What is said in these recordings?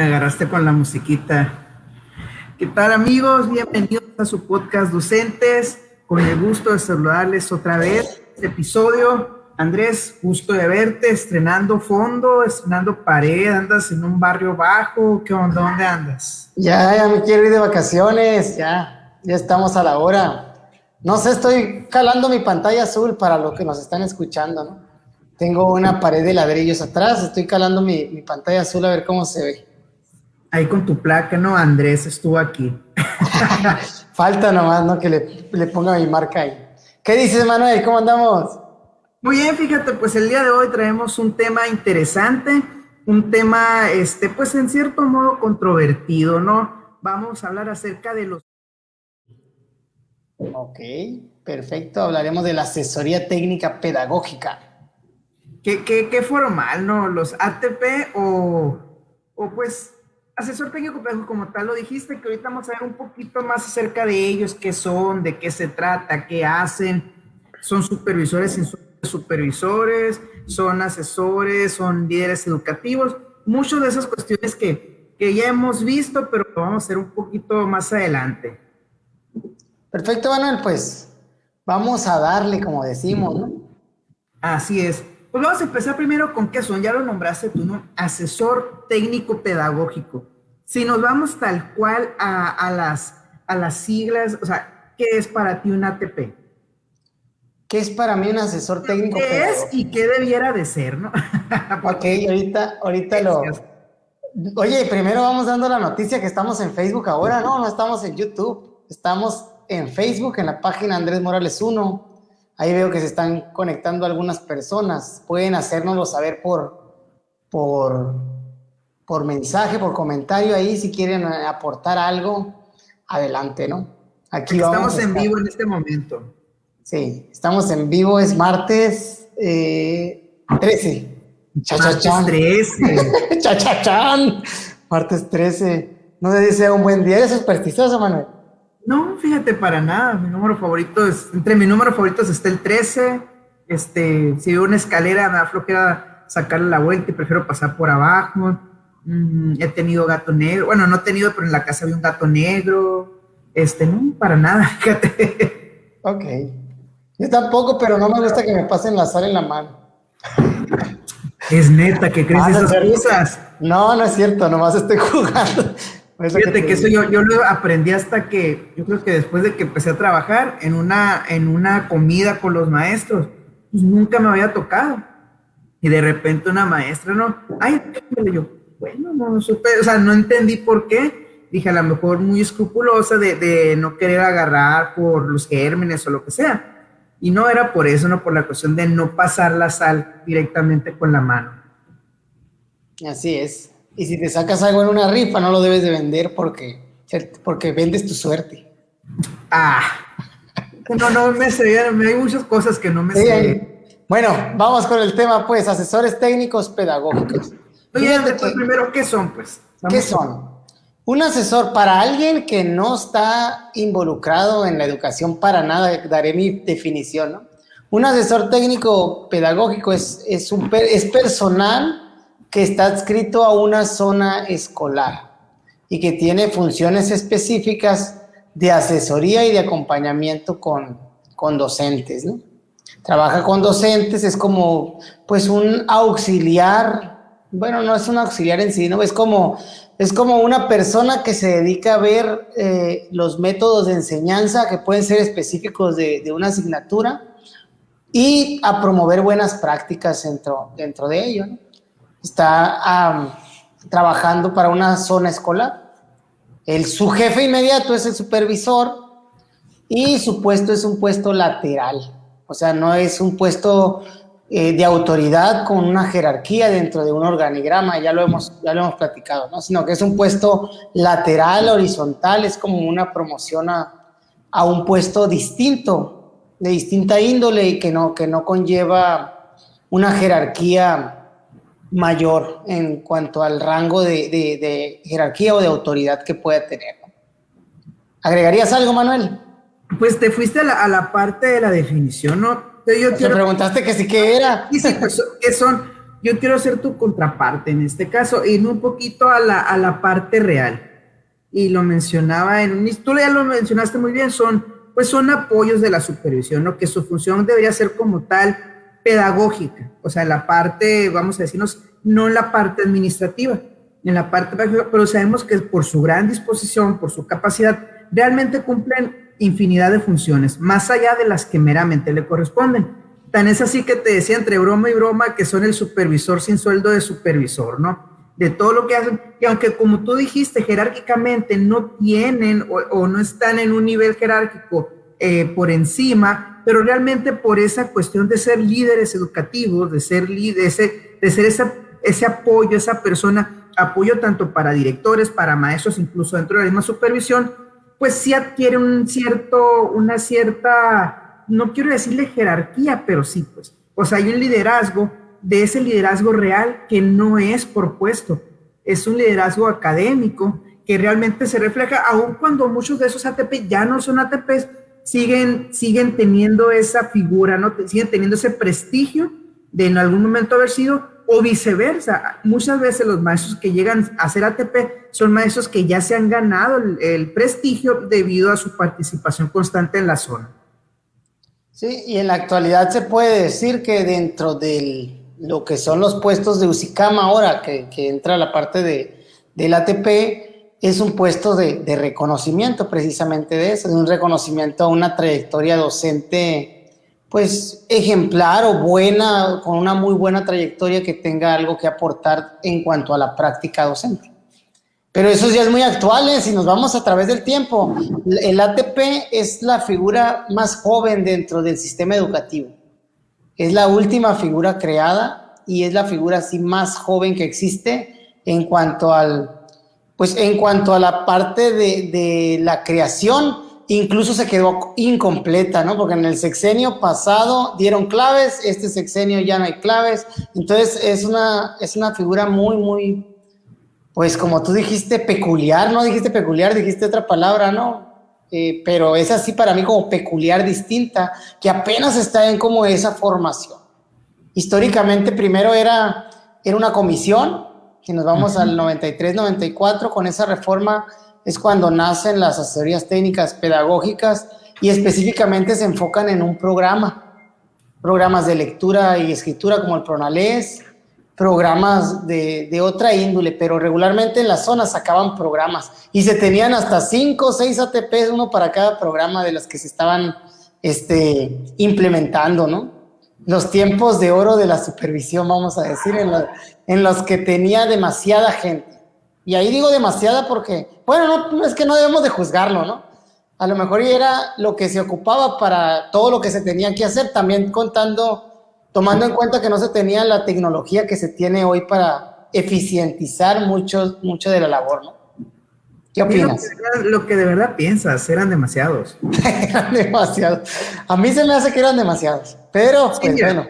Me agarraste con la musiquita. ¿Qué tal, amigos? Bienvenidos a su podcast Docentes. Con el gusto de saludarles otra vez. Este episodio, Andrés, gusto de verte, estrenando fondo, estrenando pared, andas en un barrio bajo. ¿Qué onda? ¿Dónde andas? Ya me quiero ir de vacaciones, ya estamos a la hora. No sé, estoy calando mi pantalla azul para los que nos están escuchando, ¿no? Tengo una pared de ladrillos atrás, estoy calando mi pantalla azul a ver cómo se ve. Ahí con tu placa, ¿no? Andrés estuvo aquí. Falta nomás, ¿no? Que le ponga mi marca ahí. ¿Qué dices, Manuel? ¿Cómo andamos? Muy bien, fíjate, pues el día de hoy traemos un tema interesante, un tema, pues en cierto modo controvertido, ¿no? Vamos a hablar acerca de los... Ok, perfecto. Hablaremos de la asesoría técnica pedagógica. ¿Qué formal, no? ¿Los ATP o pues asesor técnico pedagógico como tal? Lo dijiste, que ahorita vamos a ver un poquito más acerca de ellos, qué son, de qué se trata, qué hacen. ¿Son supervisores sin supervisores? ¿Son asesores? ¿Son líderes educativos? Muchas de esas cuestiones que ya hemos visto, pero lo vamos a hacer un poquito más adelante. Perfecto, Manuel, pues vamos a darle, como decimos, ¿no? Así es. Pues vamos a empezar primero con qué son, ya lo nombraste tú, ¿no? Asesor técnico pedagógico. Si nos vamos tal cual a las siglas, o sea, ¿qué es para ti un ATP? ¿Qué es para mí un asesor técnico ¿Qué pedagógico? es y qué debiera de ser, no? Ok, ahorita lo... Oye, primero vamos dando la noticia que estamos en Facebook ahora, no estamos en YouTube, estamos en Facebook, en la página Andrés Morales 1. Ahí veo que se están conectando algunas personas. Pueden hacérnoslo saber por mensaje, por comentario ahí, si quieren aportar algo, adelante, ¿no? Aquí estamos en vivo en este momento. Sí, estamos en vivo, es martes 13. Chachachán. Martes 13. Chachachán. Martes 13. No sé si sea un buen día. ¿Eres supersticioso, Manuel? No, fíjate, para nada. Mi número favorito es, entre mis números favoritos está el 13. Si veo una escalera, me da flojera sacarle la vuelta y prefiero pasar por abajo. He tenido gato negro. Bueno, no he tenido, pero en la casa había un gato negro. No, para nada, fíjate. Ok. Yo tampoco, pero no me gusta que me pasen la sal en la mano. Es neta, que crees esas cosas. No es cierto, nomás estoy jugando. Fíjate que eso yo lo aprendí hasta que, yo creo que después de que empecé a trabajar en una comida con los maestros, pues nunca me había tocado. Y de repente una maestra, ¿no? Ay, yo, bueno, no supe, o sea, no entendí por qué. Dije, a lo mejor muy escrupulosa de no querer agarrar por los gérmenes o lo que sea. Y no era por eso, no por la cuestión de no pasar la sal directamente con la mano. Así es. Y si te sacas algo en una rifa, no lo debes de vender porque vendes tu suerte. No me sé, hay muchas cosas que no me sé. Bueno, vamos con el tema, pues, asesores técnicos pedagógicos. Oye, primero, ¿qué son, pues? ¿Qué son? Un asesor, para alguien que no está involucrado en la educación para nada, daré mi definición, ¿no? Un asesor técnico pedagógico es personal que está adscrito a una zona escolar y que tiene funciones específicas de asesoría y de acompañamiento con docentes, ¿no? Trabaja con docentes, es como pues un auxiliar, bueno, no es un auxiliar en sí, ¿no? Es como una persona que se dedica a ver los métodos de enseñanza que pueden ser específicos de una asignatura y a promover buenas prácticas dentro de ello, ¿no? Está trabajando para una zona escolar. Su jefe inmediato es el supervisor y su puesto es un puesto lateral. O sea, no es un puesto de autoridad con una jerarquía dentro de un organigrama, ya lo hemos platicado, ¿no? Sino que es un puesto lateral, horizontal, es como una promoción a un puesto distinto, de distinta índole y que no conlleva una jerarquía mayor en cuanto al rango de jerarquía o de autoridad que pueda tener. ¿Agregarías algo, Manuel? Pues te fuiste a la parte de la definición, ¿no? Te preguntaste que sí que era. Sí, pues, ¿qué son? yo quiero ser tu contraparte en este caso, irme un poquito a la parte real. Y lo mencionaba tú ya lo mencionaste muy bien, son apoyos de la supervisión, ¿no? Que su función debería ser como tal pedagógica, o sea, la parte, vamos a decirnos, no la parte administrativa, en la parte pedagógica, pero sabemos que por su gran disposición, por su capacidad, realmente cumplen infinidad de funciones, más allá de las que meramente le corresponden. Tan es así que te decía entre broma y broma que son el supervisor sin sueldo de supervisor, ¿no? De todo lo que hacen, y aunque como tú dijiste, jerárquicamente no tienen o no están en un nivel jerárquico por encima, pero realmente por esa cuestión de ser líderes educativos, de ser ese apoyo, esa persona, apoyo tanto para directores, para maestros, incluso dentro de la misma supervisión, pues sí adquiere una cierta, no quiero decirle jerarquía, pero sí, pues, o sea, hay un liderazgo, de ese liderazgo real que no es por puesto, es un liderazgo académico que realmente se refleja, aun cuando muchos de esos ATP ya no son ATPs, siguen teniendo esa figura, ¿no? Siguen teniendo ese prestigio de en algún momento haber sido, o viceversa. Muchas veces los maestros que llegan a ser ATP son maestros que ya se han ganado el prestigio debido a su participación constante en la zona. Sí, y en la actualidad se puede decir que dentro de lo que son los puestos de USICAM ahora, que entra la parte del ATP, es un puesto de reconocimiento precisamente de eso, de un reconocimiento a una trayectoria docente pues ejemplar o buena, con una muy buena trayectoria que tenga algo que aportar en cuanto a la práctica docente. Pero eso ya es muy actual, si nos vamos a través del tiempo. El ATP es la figura más joven dentro del sistema educativo. Es la última figura creada y es la figura así más joven que existe en cuanto a la parte de la creación. Incluso se quedó incompleta, ¿no? Porque en el sexenio pasado dieron claves, este sexenio ya no hay claves. Entonces es una figura muy, muy, pues como tú dijiste, peculiar, no dijiste peculiar, dijiste otra palabra, ¿no? Pero es así para mí como peculiar, distinta, que apenas está en como esa formación. Históricamente primero era una comisión, si nos vamos al 93, 94, con esa reforma es cuando nacen las asesorías técnicas pedagógicas y específicamente se enfocan en un programas de lectura y escritura como el Pronalés, programas de otra índole, pero regularmente en las zonas sacaban programas y se tenían hasta 5 o 6 ATPs, uno para cada programa de los que se estaban implementando, ¿no? Los tiempos de oro de la supervisión, vamos a decir, en los que tenía demasiada gente. Y ahí digo demasiada porque, bueno, no es que no debemos de juzgarlo, ¿no? A lo mejor era lo que se ocupaba para todo lo que se tenía que hacer, también tomando en cuenta que no se tenía la tecnología que se tiene hoy para eficientizar mucho de la labor, ¿no? ¿Qué opinas? Lo que de verdad piensas, eran demasiados. Eran demasiados. A mí se me hace que eran demasiados, pero pues sí, bueno.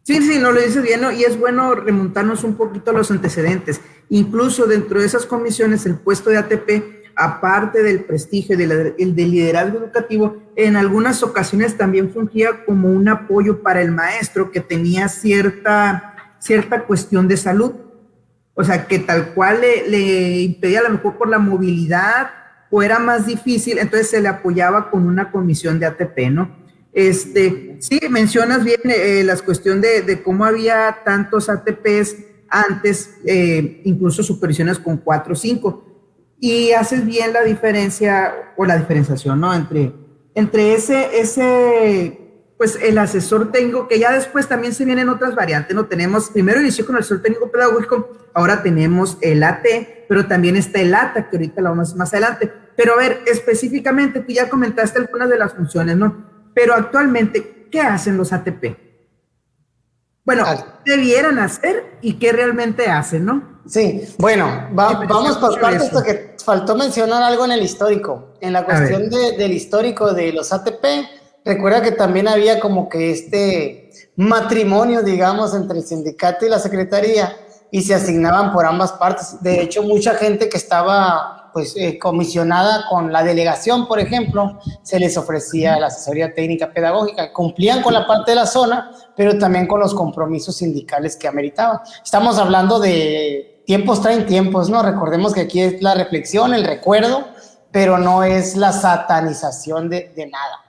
Sí, no lo dices bien, ¿no? Y es bueno remontarnos un poquito a los antecedentes. Incluso dentro de esas comisiones, el puesto de ATP, aparte del prestigio del liderazgo educativo, en algunas ocasiones también fungía como un apoyo para el maestro que tenía cierta cuestión de salud. O sea, que tal cual le impedía a lo mejor por la movilidad o era más difícil, entonces se le apoyaba con una comisión de ATP, ¿no? Sí, mencionas bien la cuestión de cómo había tantos ATPs antes, incluso supervisiones con 4 o 5, y haces bien la diferencia o la diferenciación, ¿no? Entre ese pues el asesor técnico, que ya después también se vienen otras variantes, ¿no? Primero inició con el asesor técnico pedagógico, ahora tenemos el AT, pero también está el ATA, que ahorita lo vamos más adelante. Pero a ver, específicamente, tú ya comentaste algunas de las funciones, ¿no? Pero actualmente, ¿qué hacen los ATP? Bueno, ¿qué debieran hacer y qué realmente hacen, no? Sí, bueno, vamos por partes porque faltó mencionar algo en el histórico. En la cuestión del histórico de los ATP, recuerda que también había como que matrimonio, digamos, entre el sindicato y la secretaría y se asignaban por ambas partes. De hecho, mucha gente que estaba pues comisionada con la delegación, por ejemplo, se les ofrecía la asesoría técnica pedagógica, cumplían con la parte de la zona, pero también con los compromisos sindicales que ameritaban. Estamos hablando de tiempos traen tiempos, ¿no? Recordemos que aquí es la reflexión, el recuerdo, pero no es la satanización de nada.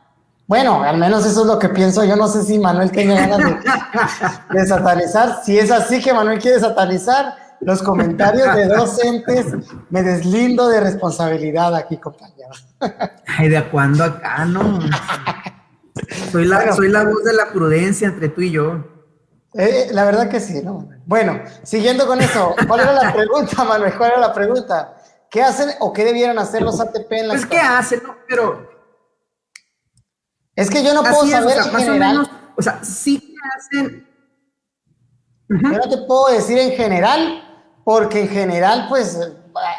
Bueno, al menos eso es lo que pienso. Yo no sé si Manuel tiene ganas de satanizar. Si es así que Manuel quiere satanizar, los comentarios de docentes, me deslindo de responsabilidad aquí, compañero. Ay, ¿de cuándo acá, no? Soy la voz de la prudencia entre tú y yo. La verdad que sí, ¿no? Bueno, siguiendo con eso, ¿cuál era la pregunta, Manuel? ¿Cuál era la pregunta? ¿Qué hacen o qué debieran hacer los ATP en la Pues, ¿qué hacen? No, pero... Es que yo no puedo saber en general. O sea, sí que hacen... Yo no te puedo decir en general, porque en general, pues,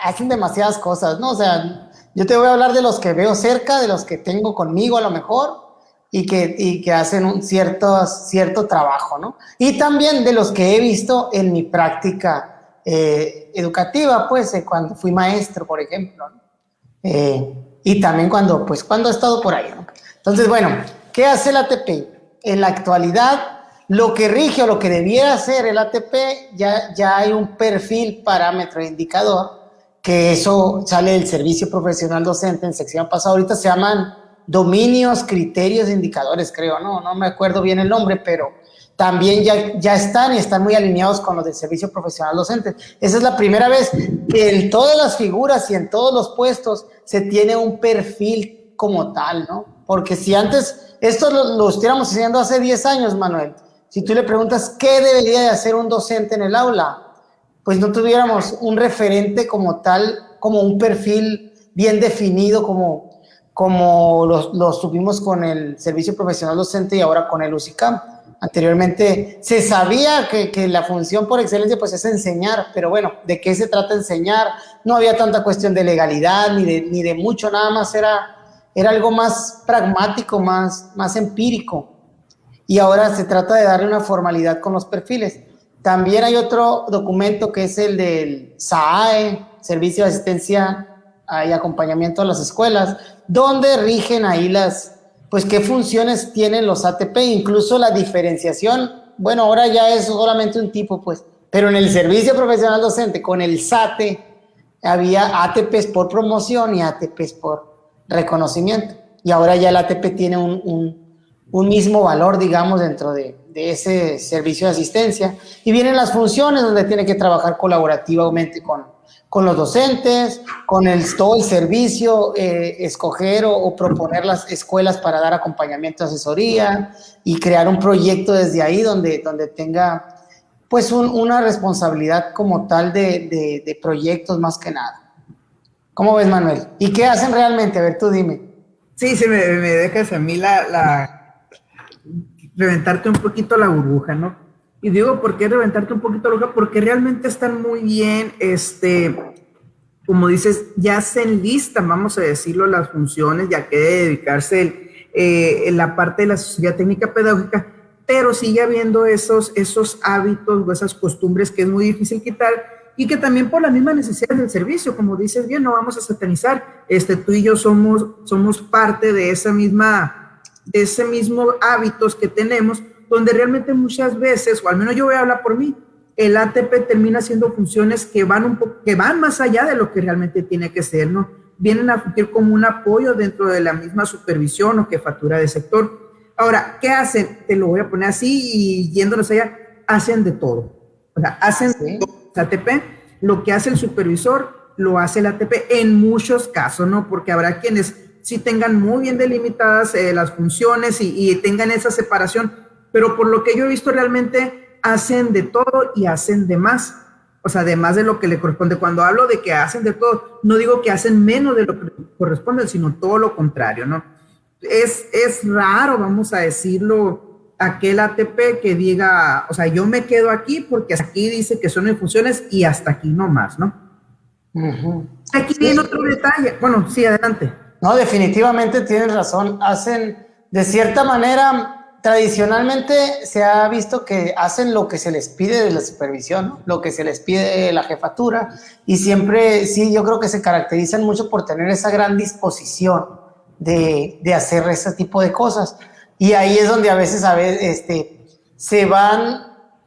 hacen demasiadas cosas, ¿no? O sea, yo te voy a hablar de los que veo cerca, de los que tengo conmigo a lo mejor, y que hacen un cierto trabajo, ¿no? Y también de los que he visto en mi práctica educativa, pues, cuando fui maestro, por ejemplo, ¿no? Y también cuando he estado por ahí, ¿no? Entonces, bueno, ¿qué hace el ATP? En la actualidad, lo que rige o lo que debiera hacer el ATP, ya hay un perfil, parámetro, indicador, que eso sale del servicio profesional docente en sección pasada. Ahorita se llaman dominios, criterios, indicadores, creo, no me acuerdo bien el nombre, pero también ya están y están muy alineados con los del servicio profesional docente. Esa es la primera vez que en todas las figuras y en todos los puestos se tiene un perfil como tal, ¿no? Porque si antes esto lo estuviéramos haciendo hace 10 años, Manuel, si tú le preguntas qué debería de hacer un docente en el aula, pues no tuviéramos un referente como tal, como un perfil bien definido, como lo tuvimos con el servicio profesional docente y ahora con el UCICAM. Anteriormente se sabía que la función por excelencia pues es enseñar, pero bueno, ¿de qué se trata enseñar? No había tanta cuestión de legalidad ni de mucho, nada más era algo más pragmático, más empírico. Y ahora se trata de darle una formalidad con los perfiles. También hay otro documento que es el del SAAE, Servicio de Asistencia y Acompañamiento a las Escuelas, donde rigen ahí pues qué funciones tienen los ATP, incluso la diferenciación. Bueno, ahora ya es solamente un tipo, pues, pero en el Servicio Profesional Docente, con el SATE, había ATPs por promoción y ATPs por reconocimiento. Y ahora ya el ATP tiene un mismo valor, digamos, dentro de ese servicio de asistencia. Y vienen las funciones donde tiene que trabajar colaborativamente con los docentes, con todo el servicio, escoger o proponer las escuelas para dar acompañamiento, asesoría y crear un proyecto desde ahí donde tenga pues una responsabilidad como tal de proyectos más que nada. ¿Cómo ves, Manuel? ¿Y qué hacen realmente? A ver, tú dime. Sí, me dejas a mí reventarte un poquito la burbuja, ¿no? Y digo, ¿por qué reventarte un poquito la burbuja? Porque realmente están muy bien, como dices, ya se enlistan, vamos a decirlo, las funciones, ya que debe dedicarse en la parte de la asesoría técnica pedagógica, pero sigue habiendo esos hábitos o esas costumbres que es muy difícil quitar y que también por la misma necesidad del servicio, como dices bien, no vamos a satanizar, tú y yo somos parte de ese mismo hábitos que tenemos, donde realmente muchas veces, o al menos yo voy a hablar por mí, el ATP termina haciendo funciones que van más allá de lo que realmente tiene que ser, ¿no? Vienen a fungir como un apoyo dentro de la misma supervisión o jefatura de sector. Ahora, ¿qué hacen? Te lo voy a poner así y yéndonos allá, hacen de todo. O sea, hacen ATP, lo que hace el supervisor, lo hace el ATP en muchos casos, ¿no? Porque habrá quienes sí tengan muy bien delimitadas las funciones y tengan esa separación, pero por lo que yo he visto realmente hacen de todo y hacen de más, o sea, de más de lo que le corresponde. Cuando hablo de que hacen de todo, no digo que hacen menos de lo que corresponde, sino todo lo contrario, ¿no? Es raro, vamos a decirlo, aquel ATP que diga, o sea, yo me quedo aquí porque aquí dice que son mis funciones y hasta aquí no más, ¿no? Uh-huh. Aquí viene otro detalle. Bueno, sí, adelante. No, definitivamente tienes razón. Hacen, de cierta manera, tradicionalmente se ha visto que hacen lo que se les pide de la supervisión, ¿no? Lo que se les pide de la jefatura, y siempre, sí, yo creo que se caracterizan mucho por tener esa gran disposición de hacer ese tipo de cosas. Y ahí es donde a veces se van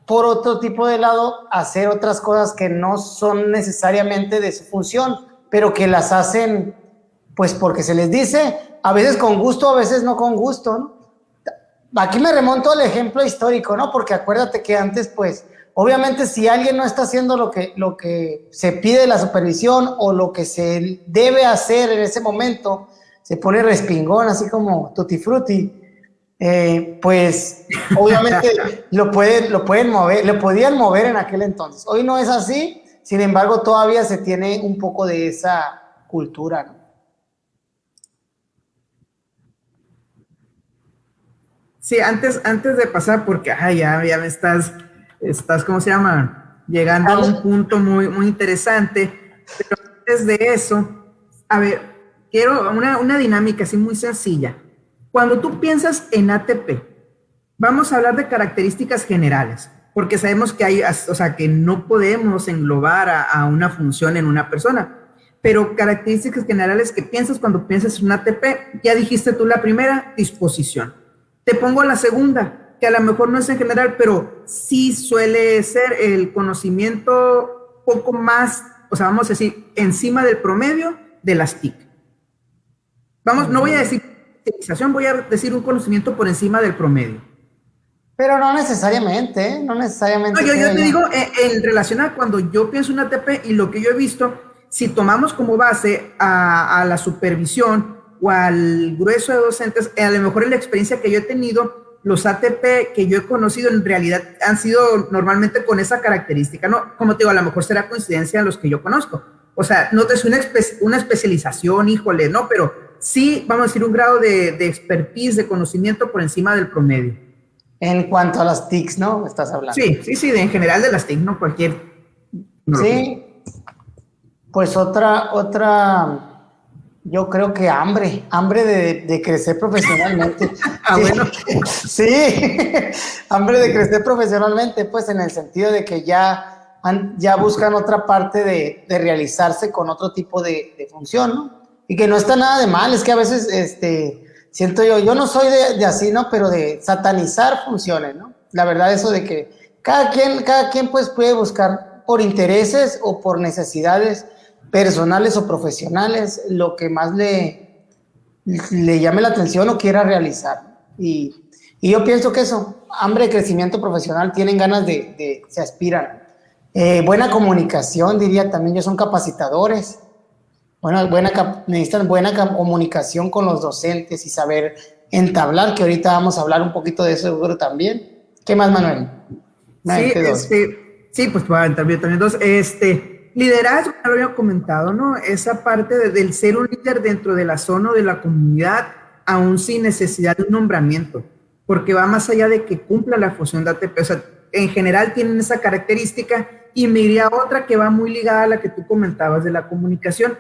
por otro tipo de lado a hacer otras cosas que no son necesariamente de su función, pero que las hacen pues porque se les dice, a veces con gusto, a veces no con gusto, ¿no? Aquí me remonto al ejemplo histórico, ¿no? Porque acuérdate que antes, pues, obviamente si alguien no está haciendo lo que se pide de la supervisión o lo que se debe hacer en ese momento, se pone respingón, así como tutti frutti, pues obviamente lo pueden mover, lo podían mover en aquel entonces. Hoy no es así, sin embargo todavía se tiene un poco de esa cultura, ¿no? Sí, antes de pasar, porque ya me estás, ¿cómo se llama? Llegando a un punto muy, muy interesante, pero antes de eso, a ver, quiero una dinámica así muy sencilla. Cuando tú piensas en ATP, vamos a hablar de características generales, porque sabemos que hay, o sea, que no podemos englobar a una función en una persona, pero características generales que piensas cuando piensas en un ATP, ya dijiste tú la primera, disposición. Te pongo la segunda, que a lo mejor no es en general, pero sí suele ser el conocimiento poco más, o sea, vamos a decir, encima del promedio de las TIC. Vamos, no voy a decir utilización, voy a decir un conocimiento por encima del promedio. Pero no necesariamente, ¿eh? No necesariamente. No, yo te digo, en relación a cuando yo pienso en ATP y lo que yo he visto, si tomamos como base a la supervisión o al grueso de docentes, a lo mejor en la experiencia que yo he tenido, los ATP que yo he conocido en realidad han sido normalmente con esa característica, ¿no? Como te digo, a lo mejor será coincidencia en los que yo conozco. O sea, no es una especialización, híjole, no, pero sí, vamos a decir, un grado de expertise, de conocimiento por encima del promedio. En cuanto a las TICs, ¿no? Estás hablando. Sí, en general de las TIC, no cualquier. No. Sí, pues otra, yo creo que hambre de crecer profesionalmente. Bueno. Sí, hambre de crecer profesionalmente, pues en el sentido de que ya buscan otra parte de realizarse con otro tipo de función, ¿no? Y que no está nada de mal, es que a veces, siento yo no soy de así, ¿no? Pero de satanizar funciones, ¿no? La verdad, eso de que cada quien pues puede buscar por intereses o por necesidades personales o profesionales lo que más le llame la atención o quiera realizar. Y yo pienso que eso, hambre de crecimiento profesional, tienen ganas se aspiran. Buena comunicación, diría también yo, son capacitadores. Necesitan buena comunicación con los docentes y saber entablar, que ahorita vamos a hablar un poquito de eso seguro también. ¿Qué más, Manuel? Sí, pues también dos. Liderazgo, ya lo había comentado, ¿no? Esa parte del ser un líder dentro de la zona o de la comunidad, aún sin necesidad de un nombramiento, porque va más allá de que cumpla la función de ATP. O sea, en general tienen esa característica, y me iría a otra que va muy ligada a la que tú comentabas de la comunicación.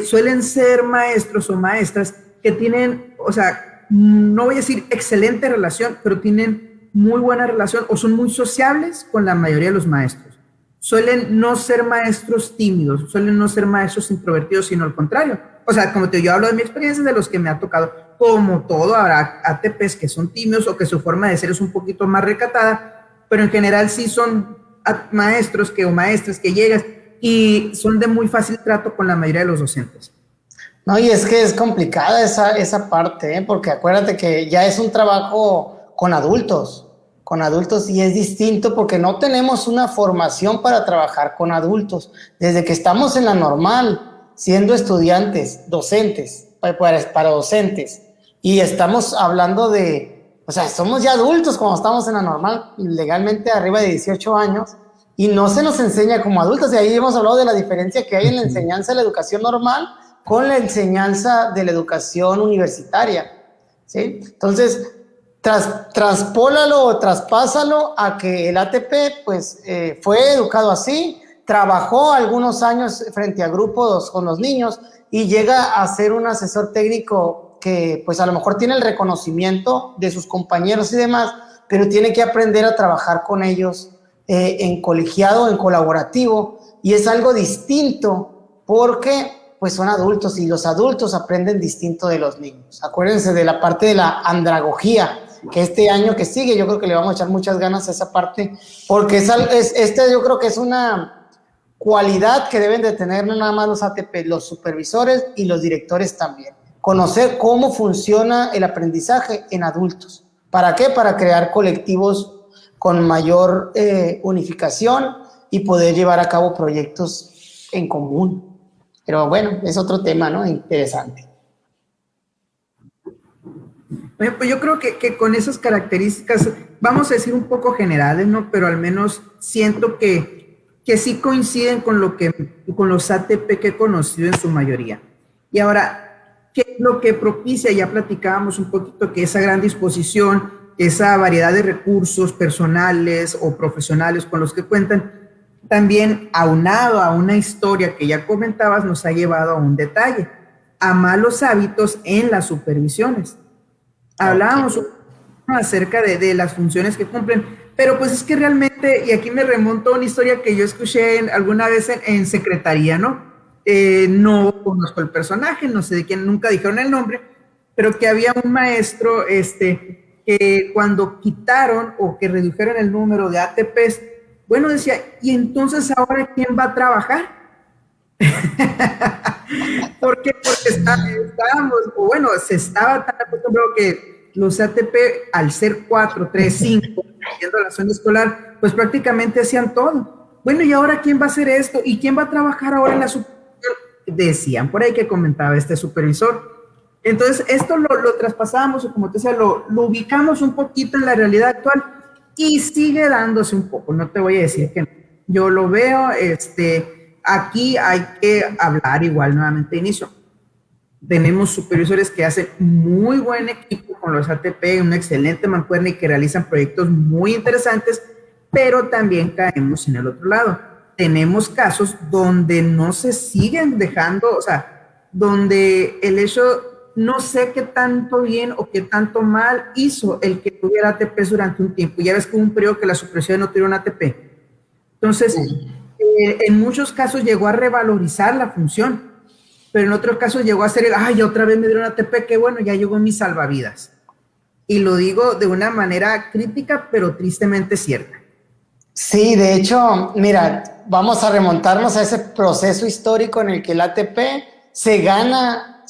Suelen ser maestros o maestras que tienen, o sea, no voy a decir excelente relación, pero tienen muy buena relación o son muy sociables con la mayoría de los maestros. Suelen no ser maestros tímidos, suelen no ser maestros introvertidos, sino al contrario. O sea, como yo hablo de mi experiencia, de los que me ha tocado, como todo, habrá ATPs que son tímidos o que su forma de ser es un poquito más recatada, pero en general sí son maestros o maestras que llegan y son de muy fácil trato con la mayoría de los docentes. No, y es que es complicada esa parte, ¿eh? Porque acuérdate que ya es un trabajo con adultos, y es distinto porque no tenemos una formación para trabajar con adultos. Desde que estamos en la normal, siendo estudiantes, docentes, para docentes, y estamos hablando o sea, somos ya adultos cuando estamos en la normal, legalmente arriba de 18 años, y no se nos enseña como adultos. Y ahí hemos hablado de la diferencia que hay en la enseñanza de la educación normal con la enseñanza de la educación universitaria, ¿sí? Entonces, traspólalo o traspásalo a que el ATP, pues, fue educado así, trabajó algunos años frente a grupos con los niños y llega a ser un asesor técnico que pues a lo mejor tiene el reconocimiento de sus compañeros y demás, pero tiene que aprender a trabajar con ellos en colegiado, en colaborativo, y es algo distinto porque pues son adultos y los adultos aprenden distinto de los niños. Acuérdense de la parte de la andragogía, que este año que sigue yo creo que le vamos a echar muchas ganas a esa parte, porque yo creo que es una cualidad que deben de tener no nada más los ATP, los supervisores y los directores también. Conocer cómo funciona el aprendizaje en adultos. ¿Para qué? Para crear colectivos con mayor unificación y poder llevar a cabo proyectos en común. Pero bueno, es otro tema, ¿no? Interesante. Oye, pues yo creo que con esas características, vamos a decir un poco generales, ¿no? Pero al menos siento que sí coinciden con los ATP que he conocido en su mayoría. Y ahora, ¿qué es lo que propicia? Ya platicábamos un poquito que esa gran disposición, esa variedad de recursos personales o profesionales con los que cuentan, también aunado a una historia que ya comentabas, nos ha llevado a un detalle, a malos hábitos en las supervisiones. Hablábamos acerca de las funciones que cumplen, pero pues es que realmente, y aquí me remonto a una historia que yo escuché alguna vez en secretaría, ¿no? No conozco el personaje, no sé de quién, nunca dijeron el nombre, pero que había un maestro que cuando quitaron o que redujeron el número de ATPs, bueno, decía, ¿y entonces ahora quién va a trabajar? ¿Por qué? Porque estábamos, o bueno, se estaba tan acostumbrado que los ATP, al ser 4, 3, 5, yendo a la zona escolar, pues prácticamente hacían todo. Bueno, ¿y ahora quién va a hacer esto? ¿Y quién va a trabajar ahora en la supervisión? Decían por ahí que comentaba este supervisor. Entonces, esto lo traspasamos, o como te decía, lo ubicamos un poquito en la realidad actual y sigue dándose un poco, no te voy a decir que no. Yo lo veo, aquí hay que hablar igual nuevamente de inicio. Tenemos supervisores que hacen muy buen equipo con los ATP, una excelente mancuerna y que realizan proyectos muy interesantes, pero también caemos en el otro lado. Tenemos casos donde no se siguen dejando, o sea, donde el hecho, no sé qué tanto bien o qué tanto mal hizo el que tuviera ATPs durante un tiempo. Ya ves que hubo un periodo que la supervisión no tuvieron ATP. Entonces, en muchos casos llegó a revalorizar la función, pero en otros casos llegó a ser ay, otra vez me dieron ATP, qué bueno, ya llegó mi salvavidas. Y lo digo de una manera crítica, pero tristemente cierta. Sí, de hecho, mira, vamos a remontarnos a ese proceso histórico en el que el ATP se gana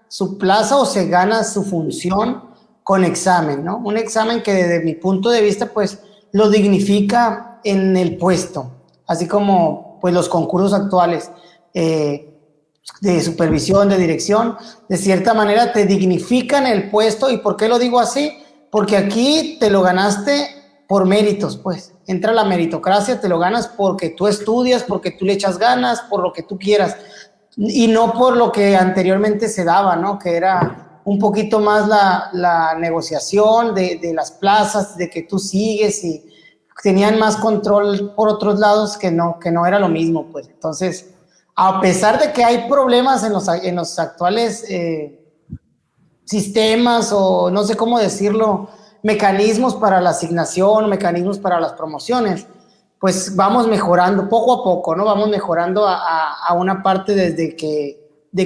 su plaza o se gana su función con examen, ¿no? Un examen que desde mi punto de vista, pues, lo dignifica en el puesto, así como, pues, los concursos actuales de supervisión, de dirección, de cierta manera te dignifican el puesto. ¿Y por qué lo digo así? Porque aquí te lo ganaste por méritos, pues, entra la meritocracia, te lo ganas porque tú estudias, porque tú le echas ganas, por lo que tú quieras, y no por lo que anteriormente se daba, ¿no? Que era un poquito más la negociación de las plazas, de que tú sigues, y tenían más control por otros lados que no era lo mismo, pues. Entonces, a pesar de que hay problemas en los actuales sistemas, o no sé cómo decirlo, mecanismos para la asignación, mecanismos para las promociones, pues vamos mejorando poco a poco, ¿no? Vamos mejorando a una parte de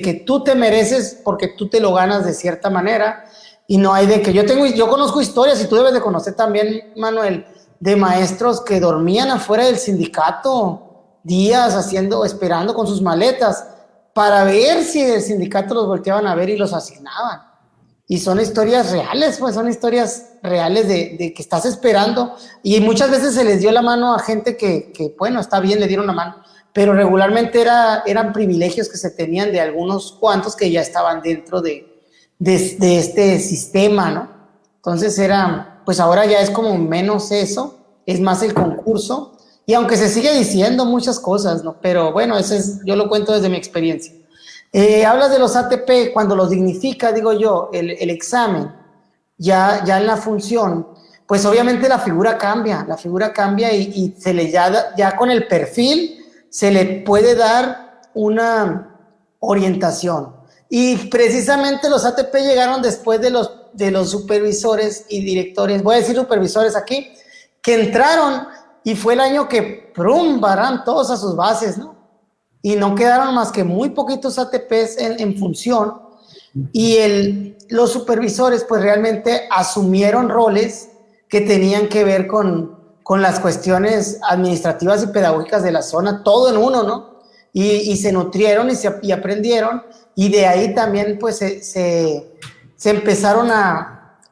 que tú te mereces porque tú te lo ganas de cierta manera, y no hay de que yo conozco historias, y tú debes de conocer también, Manuel, de maestros que dormían afuera del sindicato días esperando con sus maletas para ver si el sindicato los volteaban a ver y los asignaban. Y son historias reales, pues son historias reales de que estás esperando, y muchas veces se les dio la mano a gente que bueno, está bien, le dieron la mano, pero regularmente eran privilegios que se tenían de algunos cuantos que ya estaban dentro de este sistema, ¿no? Entonces pues ahora ya es como menos eso, es más el concurso, y aunque se sigue diciendo muchas cosas, ¿no? Pero bueno, yo lo cuento desde mi experiencia. Hablas de los ATP, cuando los dignifica, digo yo, el examen, ya en la función, pues obviamente la figura cambia y se le ya con el perfil se le puede dar una orientación. Y precisamente los ATP llegaron después de los supervisores y directores, voy a decir supervisores aquí, que entraron y fue el año que ¡prum! Barran todos a sus bases, ¿no? Y no quedaron más que muy poquitos ATPs en función y los supervisores pues realmente asumieron roles que tenían que ver con las cuestiones administrativas y pedagógicas de la zona, todo en uno, ¿no? Y se nutrieron y aprendieron y de ahí también pues se empezaron a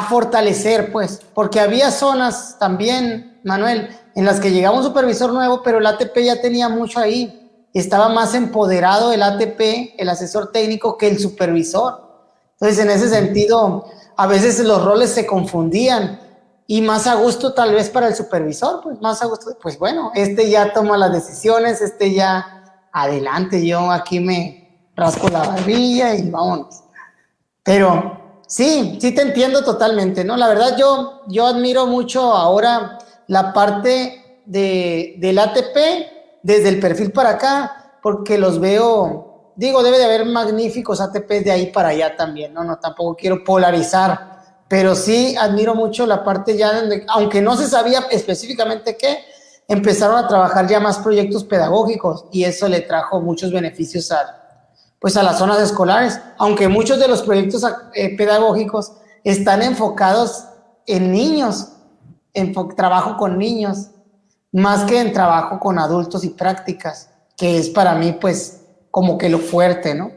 fortalecer pues, porque había zonas también, Manuel, en las que llegaba un supervisor nuevo, pero el ATP ya tenía mucho ahí. Estaba más empoderado el ATP, el asesor técnico, que el supervisor. Entonces, en ese sentido, a veces los roles se confundían y más a gusto tal vez para el supervisor, pues más a gusto, pues bueno, ya toma las decisiones, ya adelante, yo aquí me rasco la barbilla y vámonos. Pero sí te entiendo totalmente, ¿no? La verdad yo admiro mucho ahora la parte del ATP desde el perfil para acá, porque los veo, digo, debe de haber magníficos ATPs de ahí para allá también, no tampoco quiero polarizar, pero sí admiro mucho la parte ya donde, aunque no se sabía específicamente qué, empezaron a trabajar ya más proyectos pedagógicos y eso le trajo muchos beneficios a las zonas escolares, aunque muchos de los proyectos pedagógicos están enfocados en niños, en trabajo con niños, más que en trabajo con adultos y prácticas, que es para mí pues como que lo fuerte, ¿no?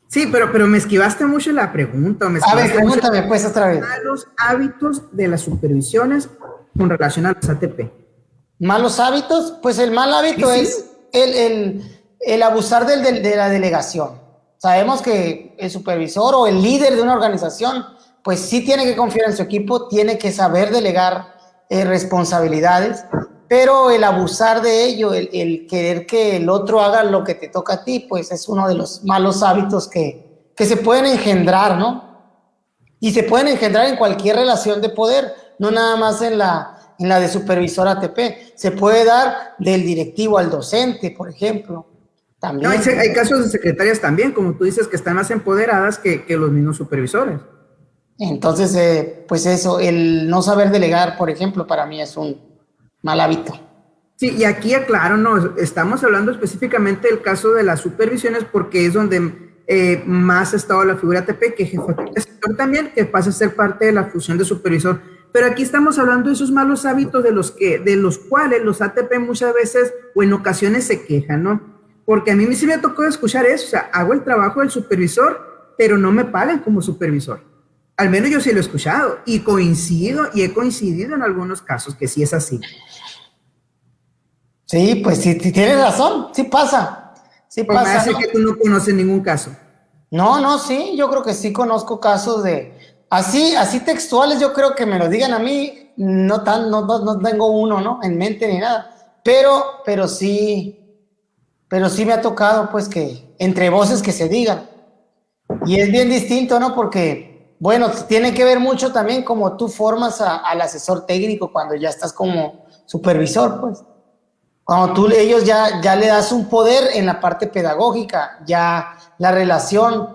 Sí, pero me esquivaste mucho la pregunta. A ver, pregúntame pues otra vez. Malos hábitos de las supervisiones con relación a los ATP. ¿Malos hábitos? Pues el mal hábito Sí. es el abusar de la delegación. Sabemos que el supervisor o el líder de una organización pues sí tiene que confiar en su equipo, tiene que saber delegar responsabilidades, pero el abusar de ello, el querer que el otro haga lo que te toca a ti, pues es uno de los malos hábitos que se pueden engendrar, ¿no? Y se pueden engendrar en cualquier relación de poder, no nada más en la de supervisor ATP, se puede dar del directivo al docente, por ejemplo. También. No, hay casos de secretarias también, como tú dices, que están más empoderadas que los mismos supervisores. Entonces, pues eso, el no saber delegar, por ejemplo, para mí es un mal hábito. Sí, y aquí aclaro, no, estamos hablando específicamente del caso de las supervisiones porque es donde más ha estado la figura ATP, que jefatura de sector también, que pasa a ser parte de la función de supervisor. Pero aquí estamos hablando de esos malos hábitos de los cuales los ATP muchas veces o en ocasiones se quejan, ¿no? Porque a mí sí me tocó escuchar eso, o sea, hago el trabajo del supervisor, pero no me pagan como supervisor. Al menos yo sí lo he escuchado y he coincidido en algunos casos que sí es así. Sí, pues sí, tienes razón, sí pasa. Sí Pues pasa. me hace que tú no conoces ningún caso. No, sí, yo creo que sí conozco casos de así textuales, yo creo que me lo digan a mí, no tengo uno, ¿no? En mente ni nada. Pero sí me ha tocado, pues, que entre voces que se digan. Y es bien distinto, ¿no? Porque, bueno, tiene que ver mucho también como tú formas al asesor técnico cuando ya estás como supervisor, pues. Cuando ellos ya le das un poder en la parte pedagógica, ya la relación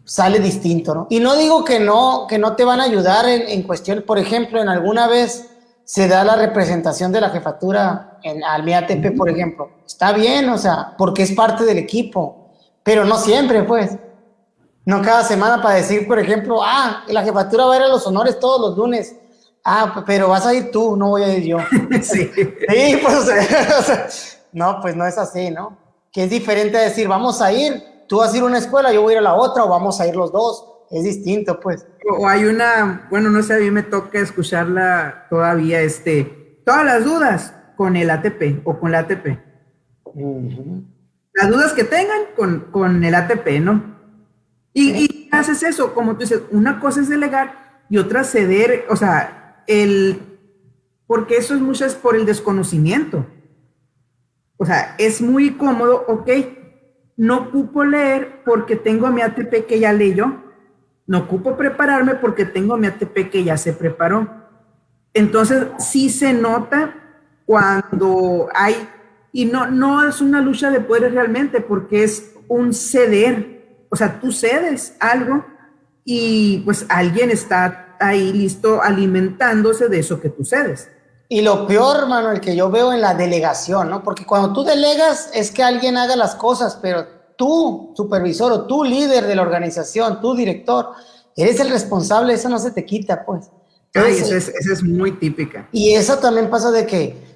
sale distinto, ¿no? Y no digo que no te van a ayudar en cuestión, por ejemplo, en alguna vez se da la representación de la jefatura al MIATP, por ejemplo. Está bien, o sea, porque es parte del equipo, pero no siempre, pues. No cada semana para decir, por ejemplo, la jefatura va a ir a los honores todos los lunes. Pero vas a ir tú, no voy a ir yo. Sí. Sí, pues, o sea, no, pues no es así, ¿no? Que es diferente a decir, vamos a ir, tú vas a ir a una escuela, yo voy a ir a la otra, o vamos a ir los dos. Es distinto, pues. O hay bueno, no sé, a mí me toca escucharla todavía, todas las dudas con el ATP o con la ATP. Uh-huh. Las dudas que tengan con el ATP, ¿no? Y haces eso, como tú dices, una cosa es delegar y otra ceder, o sea, porque eso es muchas por el desconocimiento. O sea, es muy cómodo, ok, no ocupo leer porque tengo mi ATP que ya leyó, no ocupo prepararme porque tengo mi ATP que ya se preparó. Entonces, sí se nota cuando hay Y no es una lucha de poderes realmente, porque es un ceder. O sea, tú cedes algo y pues alguien está ahí listo alimentándose de eso que tú cedes. Y lo peor, Manuel, que yo veo en la delegación, ¿no? Porque cuando tú delegas es que alguien haga las cosas, pero tú, supervisor o tú, líder de la organización, tú, director, eres el responsable, eso no se te quita, pues. Entonces, esa es muy típica. Y eso también pasa de que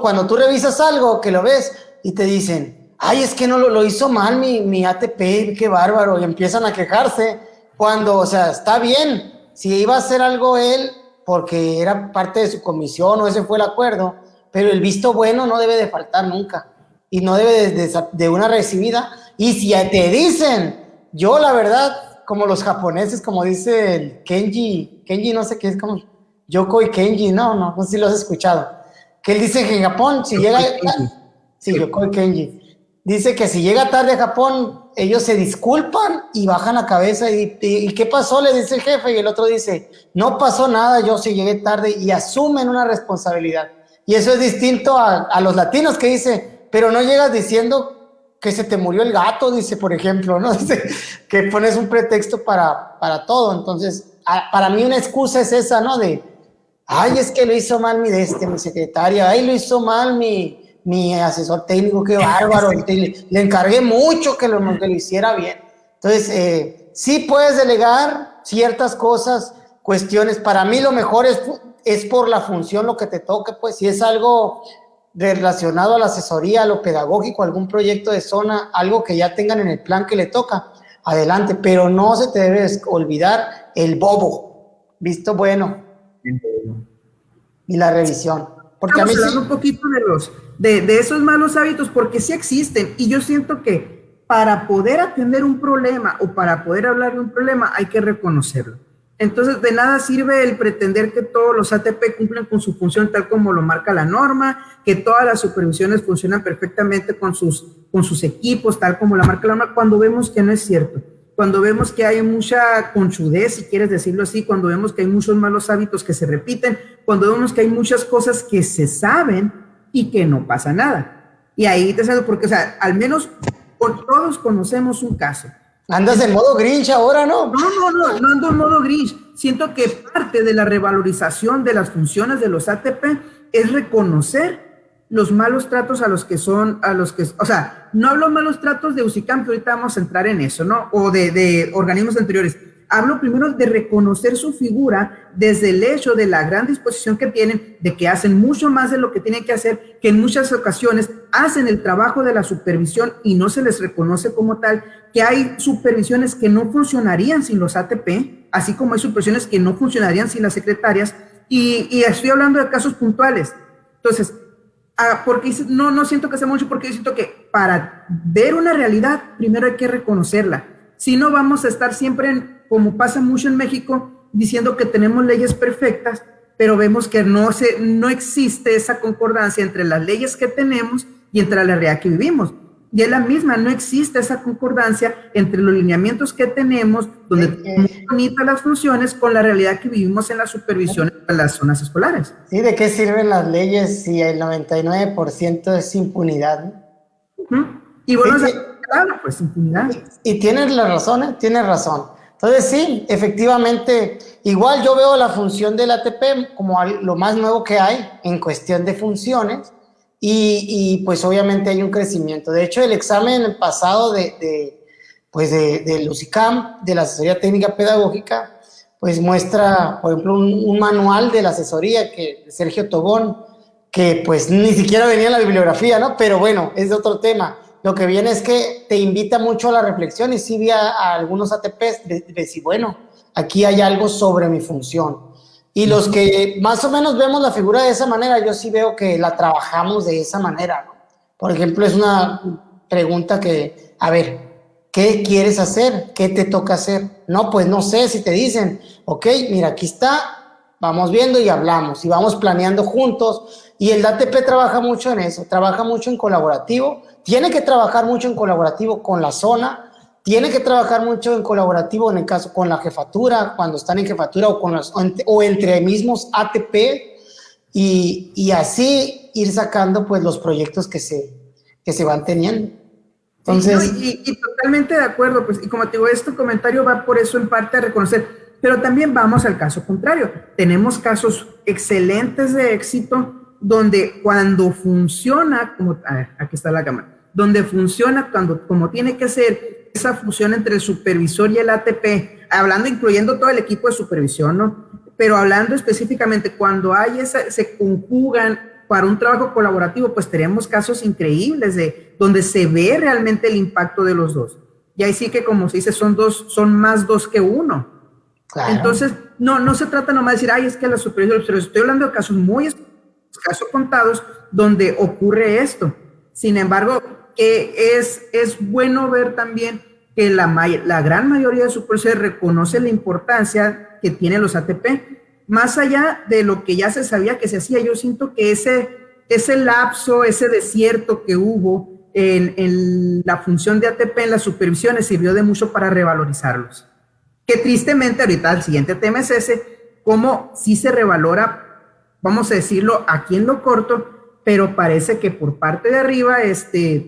cuando tú revisas algo, que lo ves y te dicen, ay, es que no lo hizo mal mi ATP, qué bárbaro, y empiezan a quejarse, cuando, o sea, está bien, si iba a hacer algo él, porque era parte de su comisión o ese fue el acuerdo, pero el visto bueno no debe de faltar nunca y no debe de una recibida. Y si te dicen, yo la verdad, como los japoneses, como dice el Kenji no sé qué es, como Yokoi Kenji, no sé si lo has escuchado, que él dice que en Japón, si llega, sí, Yokoi Kenji, dice que si llega tarde a Japón, ellos se disculpan y bajan la cabeza y ¿qué pasó? Le dice el jefe, y el otro dice, no pasó nada, yo sí llegué tarde, y asumen una responsabilidad. Y eso es distinto a los latinos que dice, pero no llegas diciendo que se te murió el gato, dice, por ejemplo, ¿no? Que pones un pretexto para todo. Entonces, para mí una excusa es esa, ¿no? De, ay, es que lo hizo mal mi secretaria, ay, lo hizo mal mi asesor técnico, qué bárbaro, le encargué mucho que lo hiciera bien. Entonces, sí puedes delegar ciertas cosas, cuestiones. Para mí lo mejor es por la función lo que te toque, pues si es algo relacionado a la asesoría, a lo pedagógico, algún proyecto de zona, algo que ya tengan en el plan que le toca, adelante, pero no se te debe olvidar el bobo, visto bueno, y la revisión. Porque estamos hablando un poquito de esos malos hábitos, porque sí existen, y yo siento que para poder atender un problema o para poder hablar de un problema hay que reconocerlo. Entonces, de nada sirve el pretender que todos los ATP cumplen con su función tal como lo marca la norma, que todas las supervisiones funcionan perfectamente con sus equipos tal como la marca la norma, cuando vemos que no es cierto. Cuando vemos que hay mucha conchudez, si quieres decirlo así, cuando vemos que hay muchos malos hábitos que se repiten, cuando vemos que hay muchas cosas que se saben y que no pasa nada. Y ahí te sabes, porque, o sea, al menos todos conocemos un caso. Andas en modo Grinch ahora, ¿no? No ando en modo Grinch. Siento que parte de la revalorización de las funciones de los ATP es reconocer los malos tratos o sea, no hablo malos tratos de USICAM, que ahorita vamos a entrar en eso, ¿no? O de organismos anteriores. Hablo primero de reconocer su figura desde el hecho de la gran disposición que tienen, de que hacen mucho más de lo que tienen que hacer, que en muchas ocasiones hacen el trabajo de la supervisión y no se les reconoce como tal, que hay supervisiones que no funcionarían sin los ATP, así como hay supervisiones que no funcionarían sin las secretarias, y estoy hablando de casos puntuales. Entonces, porque no siento que sea mucho, porque yo siento que para ver una realidad, primero hay que reconocerla. Si no, vamos a estar siempre, como pasa mucho en México, diciendo que tenemos leyes perfectas, pero vemos que no existe esa concordancia entre las leyes que tenemos y entre la realidad que vivimos. Y es la misma, no existe esa concordancia entre los lineamientos que tenemos, donde tenemos bonitas las funciones, con la realidad que vivimos en la supervisión en las zonas escolares. Sí, ¿de qué sirven las leyes si el 99% es impunidad? Y bueno, sí, claro, pues impunidad. Y tienes la razón, ¿eh? Tienes razón. Entonces sí, efectivamente, igual yo veo la función del ATP como lo más nuevo que hay en cuestión de funciones, y pues obviamente hay un crecimiento. De hecho, el examen pasado del USICAM, de la asesoría técnica pedagógica, pues muestra, por ejemplo, un manual de la asesoría de Sergio Tobón, que pues ni siquiera venía en la bibliografía, ¿no? Pero bueno, es de otro tema. Lo que viene es que te invita mucho a la reflexión, y sí vi a algunos ATPs de decir, bueno, aquí hay algo sobre mi función. Y los que más o menos vemos la figura de esa manera, yo sí veo que la trabajamos de esa manera, ¿no? Por ejemplo, es una pregunta que, a ver, ¿qué quieres hacer? ¿Qué te toca hacer? No, pues no sé, si te dicen, ok, mira, aquí está, vamos viendo y hablamos, y vamos planeando juntos. Y el ATP trabaja mucho en eso, trabaja mucho en colaborativo, tiene que trabajar mucho en colaborativo con la zona, tiene que trabajar mucho en colaborativo, en el caso con la jefatura, cuando están en jefatura, o entre mismos ATP, y así ir sacando pues los proyectos que se van teniendo. Entonces, sí, no, y totalmente de acuerdo, pues, y como te digo, este comentario va por eso en parte a reconocer, pero también vamos al caso contrario. Tenemos casos excelentes de éxito donde cuando funciona, como, a ver, aquí está la cámara, donde funciona como tiene que ser esa fusión entre el supervisor y el ATP, hablando, incluyendo todo el equipo de supervisión, ¿no? Pero hablando específicamente, cuando hay se conjugan para un trabajo colaborativo, pues tenemos casos increíbles de donde se ve realmente el impacto de los dos. Y ahí sí que, como se dice, son más dos que uno. Claro. Entonces, no se trata nomás de decir, ay, es que la supervisión, pero estoy hablando de casos casos contados donde ocurre esto. Sin embargo, es bueno ver también que la gran mayoría de supervisores reconoce la importancia que tienen los ATP. Más allá de lo que ya se sabía que se hacía, yo siento que ese lapso, ese desierto que hubo en la función de ATP en las supervisiones sirvió de mucho para revalorizarlos. Que tristemente ahorita el siguiente tema es ese, cómo sí se revalora, vamos a decirlo, aquí en lo corto, pero parece que por parte de arriba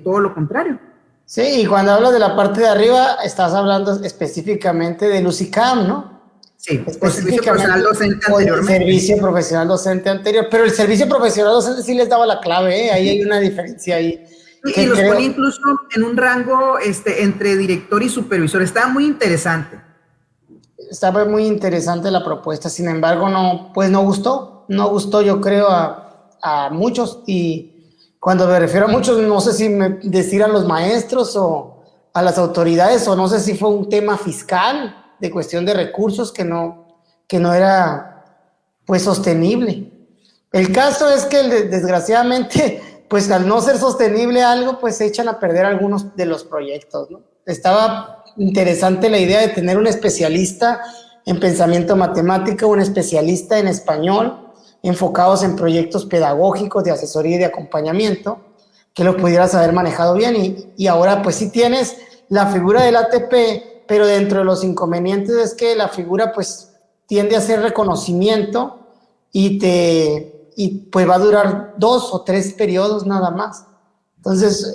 todo lo contrario. Sí, y cuando hablas de la parte de arriba, estás hablando específicamente del UCICAM, ¿no? Sí, el servicio profesional docente anteriormente. El servicio profesional docente anterior, pero el servicio profesional docente sí les daba la clave, ¿eh? Ahí hay una diferencia ahí. Y los ponía incluso en un rango entre director y supervisor, estaba muy interesante. Estaba muy interesante la propuesta, sin embargo, no gustó yo creo a muchos, y cuando me refiero a muchos, no sé si decir a los maestros o a las autoridades, o no sé si fue un tema fiscal, de cuestión de recursos que no era pues sostenible. El caso es que desgraciadamente pues al no ser sostenible algo, pues se echan a perder algunos de los proyectos, ¿no? Estaba interesante la idea de tener un especialista en pensamiento matemático, un especialista en español, enfocados en proyectos pedagógicos de asesoría y de acompañamiento, que lo pudieras haber manejado bien, y ahora pues sí tienes la figura del ATP, pero dentro de los inconvenientes es que la figura pues tiende a hacer reconocimiento y pues va a durar 2 o 3 periodos nada más. Entonces,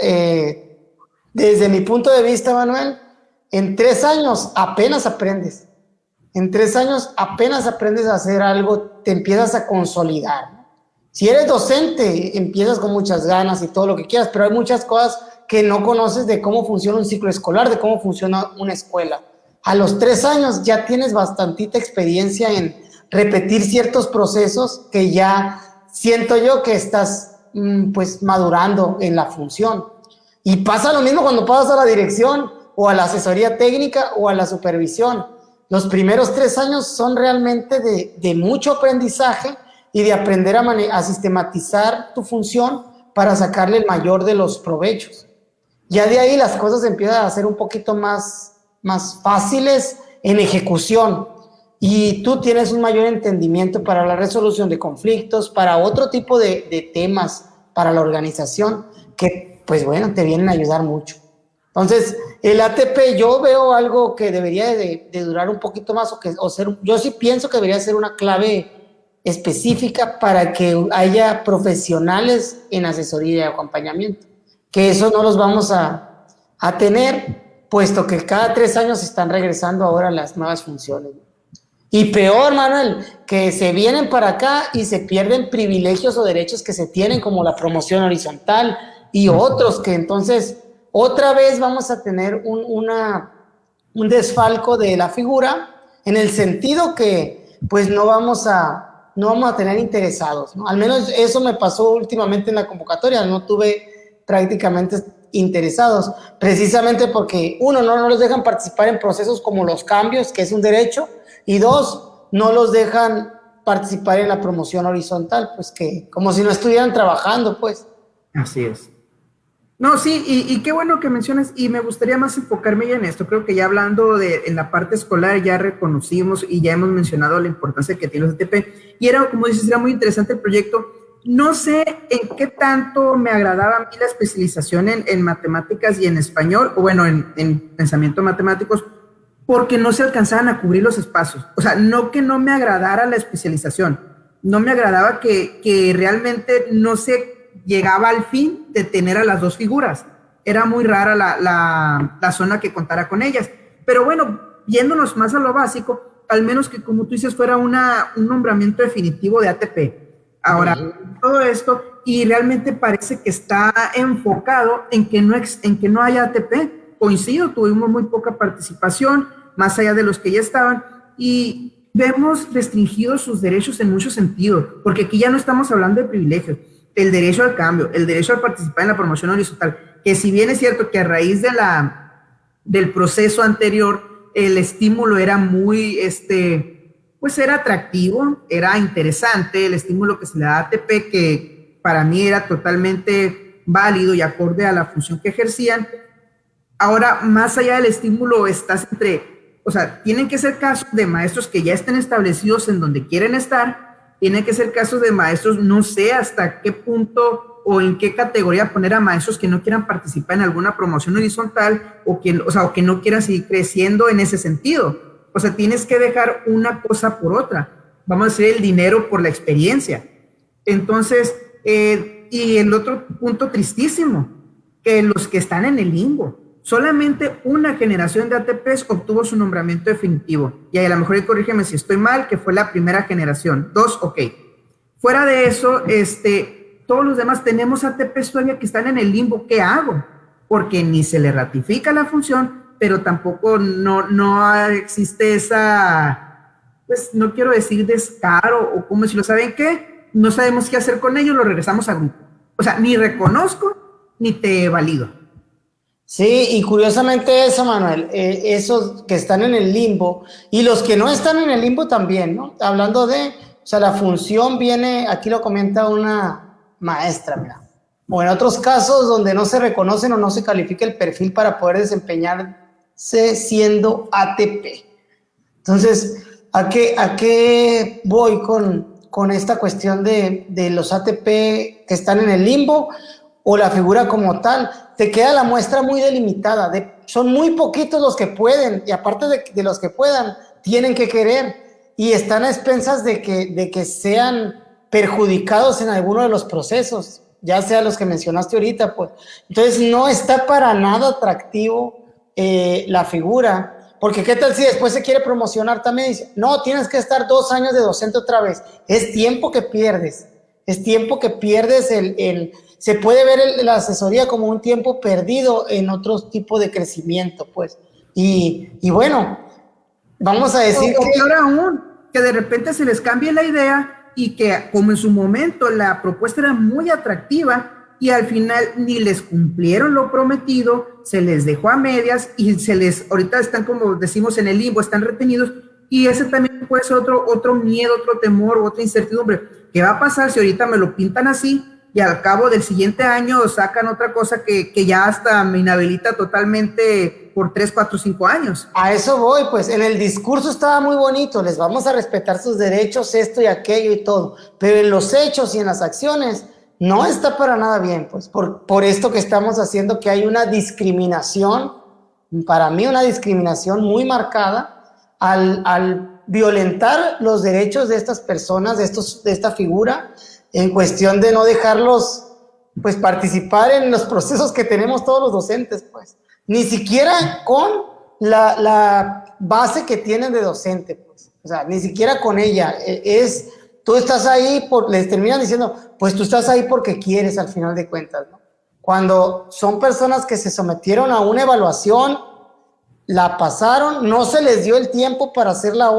desde mi punto de vista, Manuel, en 3 años apenas aprendes. En 3 años apenas aprendes a hacer algo, te empiezas a consolidar. Si eres docente, empiezas con muchas ganas y todo lo que quieras, pero hay muchas cosas que no conoces de cómo funciona un ciclo escolar, de cómo funciona una escuela. A los 3 años ya tienes bastantita experiencia en repetir ciertos procesos que ya siento yo que estás pues madurando en la función. Y pasa lo mismo cuando pasas a la dirección o a la asesoría técnica o a la supervisión. Los primeros 3 años son realmente de mucho aprendizaje y de aprender a sistematizar tu función para sacarle el mayor de los provechos. Ya de ahí las cosas empiezan a ser un poquito más fáciles en ejecución, y tú tienes un mayor entendimiento para la resolución de conflictos, para otro tipo de temas para la organización que, pues bueno, te vienen a ayudar mucho. Entonces, el ATP yo veo algo que debería de durar un poquito más yo sí pienso que debería ser una clave específica para que haya profesionales en asesoría y acompañamiento, que eso no los vamos a tener, puesto que cada 3 años están regresando ahora las nuevas funciones. Y peor, Manuel, que se vienen para acá y se pierden privilegios o derechos que se tienen, como la promoción horizontal y otros, que entonces otra vez vamos a tener un desfalco de la figura, en el sentido que pues no vamos a tener interesados, ¿no? Al menos eso me pasó últimamente en la convocatoria, no tuve prácticamente interesados, precisamente porque uno, no los dejan participar en procesos como los cambios, que es un derecho, y 2, no los dejan participar en la promoción horizontal, pues que como si no estuvieran trabajando, pues. Así es. No, sí, y qué bueno que mencionas, y me gustaría más enfocarme ya en esto. Creo que ya hablando en la parte escolar ya reconocimos y ya hemos mencionado la importancia que tiene los ATP, y era, como dices, era muy interesante el proyecto. No sé en qué tanto me agradaba a mí la especialización en matemáticas y en español, o bueno, en pensamiento matemáticos, porque no se alcanzaban a cubrir los espacios. O sea, no que no me agradara la especialización, no me agradaba que realmente no se llegaba al fin de tener a las dos figuras. Era muy rara la zona que contara con ellas. Pero bueno, yéndonos más a lo básico, al menos que como tú dices fuera un nombramiento definitivo de ATP. Ahora, todo esto, y realmente parece que está enfocado en que no haya ATP. Coincido, tuvimos muy poca participación, más allá de los que ya estaban, y vemos restringidos sus derechos en muchos sentidos, porque aquí ya no estamos hablando de privilegios, el derecho al cambio, el derecho a participar en la promoción horizontal, que si bien es cierto que a raíz del proceso anterior, el estímulo era muy, pues era atractivo, era interesante, el estímulo que se le da a ATP, que para mí era totalmente válido y acorde a la función que ejercían. Ahora, más allá del estímulo, estás o sea, tienen que ser casos de maestros que ya estén establecidos en donde quieren estar, tienen que ser casos de maestros, no sé hasta qué punto o en qué categoría poner a maestros que no quieran participar en alguna promoción horizontal o que no quieran seguir creciendo en ese sentido. O sea, tienes que dejar una cosa por otra. Vamos a decir el dinero por la experiencia. Entonces, y el otro punto tristísimo, que los que están en el limbo, solamente una generación de ATPs obtuvo su nombramiento definitivo. Y a lo mejor, corrígeme si estoy mal, que fue la primera generación. 2, ok. Fuera de eso, todos los demás tenemos ATPs todavía que están en el limbo. ¿Qué hago? Porque ni se le ratifica la función, pero tampoco no existe esa, pues no quiero decir descaro o como si lo saben qué, no sabemos qué hacer con ellos, lo regresamos a grupo. O sea, ni reconozco ni te valido. Sí, y curiosamente eso, Manuel, esos que están en el limbo y los que no están en el limbo también, ¿no? Hablando de, o sea, la función viene, aquí lo comenta una maestra, mira, o en otros casos donde no se reconocen o no se califica el perfil para poder desempeñarse siendo ATP. Entonces, ¿a qué voy con esta cuestión de los ATP que están en el limbo o la figura como tal? Te queda la muestra muy delimitada, son muy poquitos los que pueden, y aparte de los que puedan, tienen que querer, y están a expensas de que sean perjudicados en alguno de los procesos, ya sea los que mencionaste ahorita, pues. Entonces no está para nada atractivo la figura, porque qué tal si después se quiere promocionar también y dice, no, tienes que estar 2 años de docente otra vez, es tiempo que pierdes se puede ver la asesoría como un tiempo perdido en otro tipo de crecimiento, pues. Y bueno, vamos a decir que peor aún, que de repente se les cambie la idea y que como en su momento la propuesta era muy atractiva y al final ni les cumplieron lo prometido, se les dejó a medias y ahorita están como decimos en el limbo, están retenidos, y ese también puede ser otro miedo, otro temor, otra incertidumbre. ¿Qué va a pasar si ahorita me lo pintan así y al cabo del siguiente año sacan otra cosa que ya hasta me inhabilita totalmente por 3, 4, 5 años? A eso voy, pues en el discurso estaba muy bonito, les vamos a respetar sus derechos, esto y aquello y todo, pero en los hechos y en las acciones no está para nada bien, pues por esto que estamos haciendo, que hay una discriminación, para mí una discriminación muy marcada al violentar los derechos de estas personas, de esta figura, en cuestión de no dejarlos pues participar en los procesos que tenemos todos los docentes, pues ni siquiera con la base que tienen de docente, pues, o sea, ni siquiera con ella, tú estás ahí, les terminan diciendo, pues tú estás ahí porque quieres al final de cuentas, ¿no? Cuando son personas que se sometieron a una evaluación, la pasaron, no se les dio el tiempo para hacer la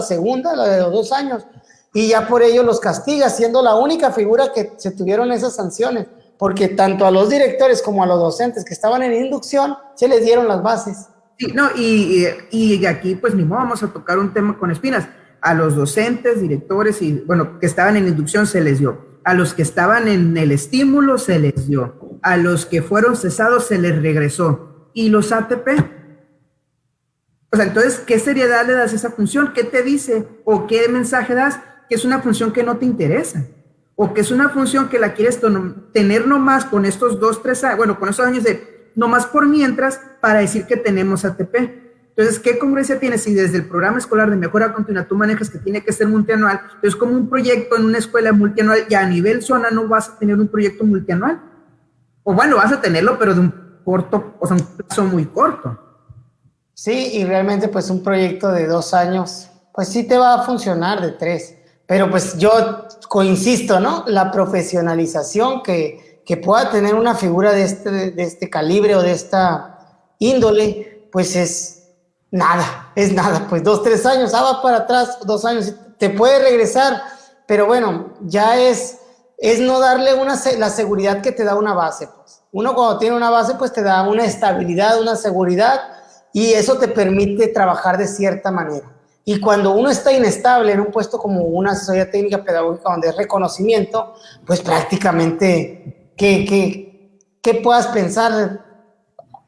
segunda, la de los 2 años, y ya por ello los castiga, siendo la única figura que se tuvieron esas sanciones, porque tanto a los directores como a los docentes que estaban en inducción se les dieron las bases. Sí, no, y aquí pues ni modo, vamos a tocar un tema con espinas. A los docentes, directores y bueno, que estaban en inducción se les dio. A los que estaban en el estímulo se les dio. A los que fueron cesados se les regresó. ¿Y los ATP? O sea, entonces, ¿qué seriedad le das a esa función? ¿Qué te dice? ¿O qué mensaje das? Que es una función que no te interesa. O que es una función que la quieres tener nomás con estos 2, 3 años, bueno, con estos años de nomás por mientras para decir que tenemos ATP. Entonces, ¿qué congruencia tienes si desde el programa escolar de mejora continua tú manejas que tiene que ser multianual? Entonces, como un proyecto en una escuela multianual, ya a nivel zona no vas a tener un proyecto multianual. O bueno, vas a tenerlo, pero de un corto, o sea, un plazo muy corto. Sí, y realmente pues un proyecto de 2 años, pues sí te va a funcionar de 3. Pero pues yo coinsisto, ¿no? La profesionalización que pueda tener una figura de este calibre o de esta índole, pues es nada, pues 2, 3 años, va para atrás, 2 años, te puede regresar, pero bueno, ya es no darle la seguridad que te da una base, pues. Uno cuando tiene una base, pues te da una estabilidad, una seguridad, y eso te permite trabajar de cierta manera. Y cuando uno está inestable en un puesto como una asesoría técnica pedagógica donde es reconocimiento, pues prácticamente, ¿qué puedas pensar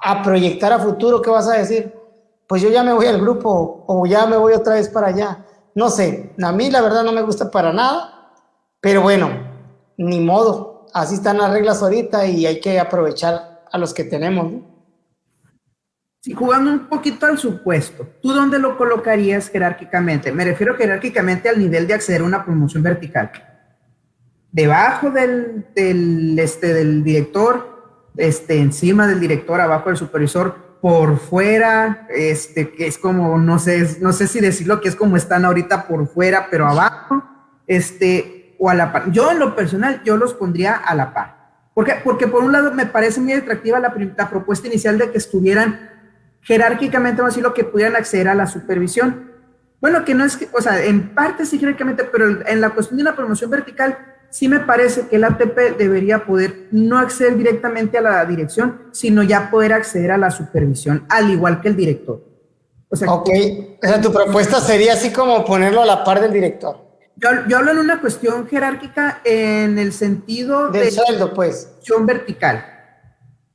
a proyectar a futuro? ¿Qué vas a decir? Pues yo ya me voy al grupo o ya me voy otra vez para allá. No sé, a mí la verdad no me gusta para nada, pero bueno, ni modo. Así están las reglas ahorita y hay que aprovechar a los que tenemos, ¿no? Sí, jugando un poquito al supuesto, ¿tú dónde lo colocarías jerárquicamente? Me refiero jerárquicamente al nivel de acceder a una promoción vertical. Debajo del director, encima del director, abajo del supervisor, por fuera, que es como, no sé si decirlo, que es como están ahorita por fuera, pero abajo, o a la par. Yo en lo personal, yo los pondría a la par. ¿Por qué? Porque por un lado me parece muy atractiva la propuesta inicial de que estuvieran jerárquicamente, vamos a decirlo, que pudieran acceder a la supervisión. Bueno, que no es que, o sea, en parte sí jerárquicamente, pero en la cuestión de una promoción vertical, sí me parece que el ATP debería poder no acceder directamente a la dirección, sino ya poder acceder a la supervisión, al igual que el director. O sea, ok, o sea, tu propuesta sería así como ponerlo a la par del director. Yo hablo en una cuestión jerárquica en el sentido del sueldo, pues. Promoción vertical.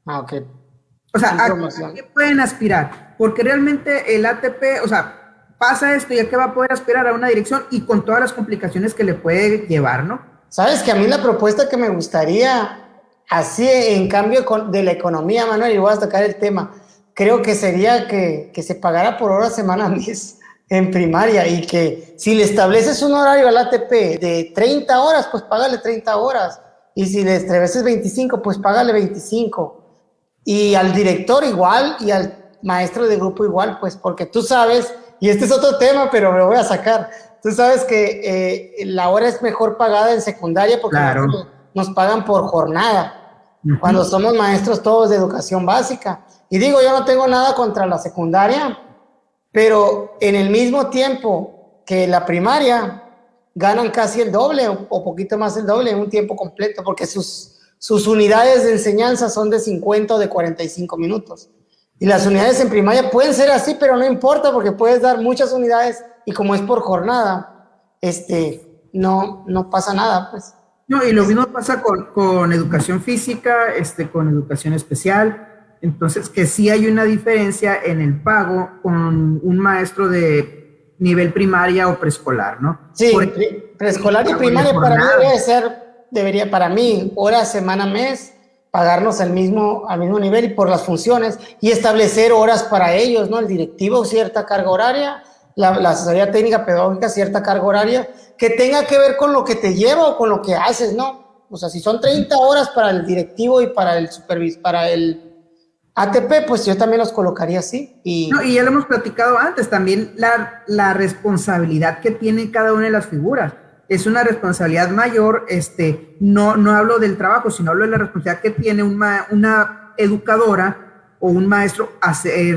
Ah, ok. O sea, ¿a qué pueden aspirar? Porque realmente el ATP, o sea, pasa esto y a qué va a poder aspirar a una dirección y con todas las complicaciones que le puede llevar, ¿no? Sabes que a mí la propuesta que me gustaría, así en cambio de la economía, Manuel, y voy a tocar el tema, creo que sería que se pagara por hora, semana, mes en primaria y que si le estableces un horario al ATP de 30 horas, pues págale 30 horas. Y si le estableces 25, pues págale 25. Y al director igual y al maestro de grupo igual, pues porque tú sabes, y este es otro tema, pero me lo voy a sacar, tú sabes que la hora es mejor pagada en secundaria porque claro, nos pagan por jornada, cuando somos maestros todos de educación básica. Y digo, yo no tengo nada contra la secundaria, pero en el mismo tiempo que la primaria, ganan casi el doble o poquito más el doble en un tiempo completo, porque sus unidades de enseñanza son de 50 o de 45 minutos. Y las unidades en primaria pueden ser así, pero no importa porque puedes dar muchas unidades y como es por jornada, no pasa nada, pues. No, y lo mismo pasa con educación física, con educación especial. Entonces, que sí hay una diferencia en el pago con un maestro de nivel primaria o preescolar, ¿no? Sí, preescolar y primaria para mí debería para mí, hora, semana, mes, pagarnos al mismo nivel y por las funciones y establecer horas para ellos, ¿no? El directivo, cierta carga horaria, la asesoría técnica pedagógica, cierta carga horaria, que tenga que ver con lo que te lleva o con lo que haces, ¿no? O sea, si son 30 horas para el directivo y para el ATP, pues yo también los colocaría así. No, y ya lo hemos platicado antes, también la responsabilidad que tiene cada una de las figuras. Es una responsabilidad mayor, no hablo del trabajo, sino hablo de la responsabilidad que tiene una educadora o un maestro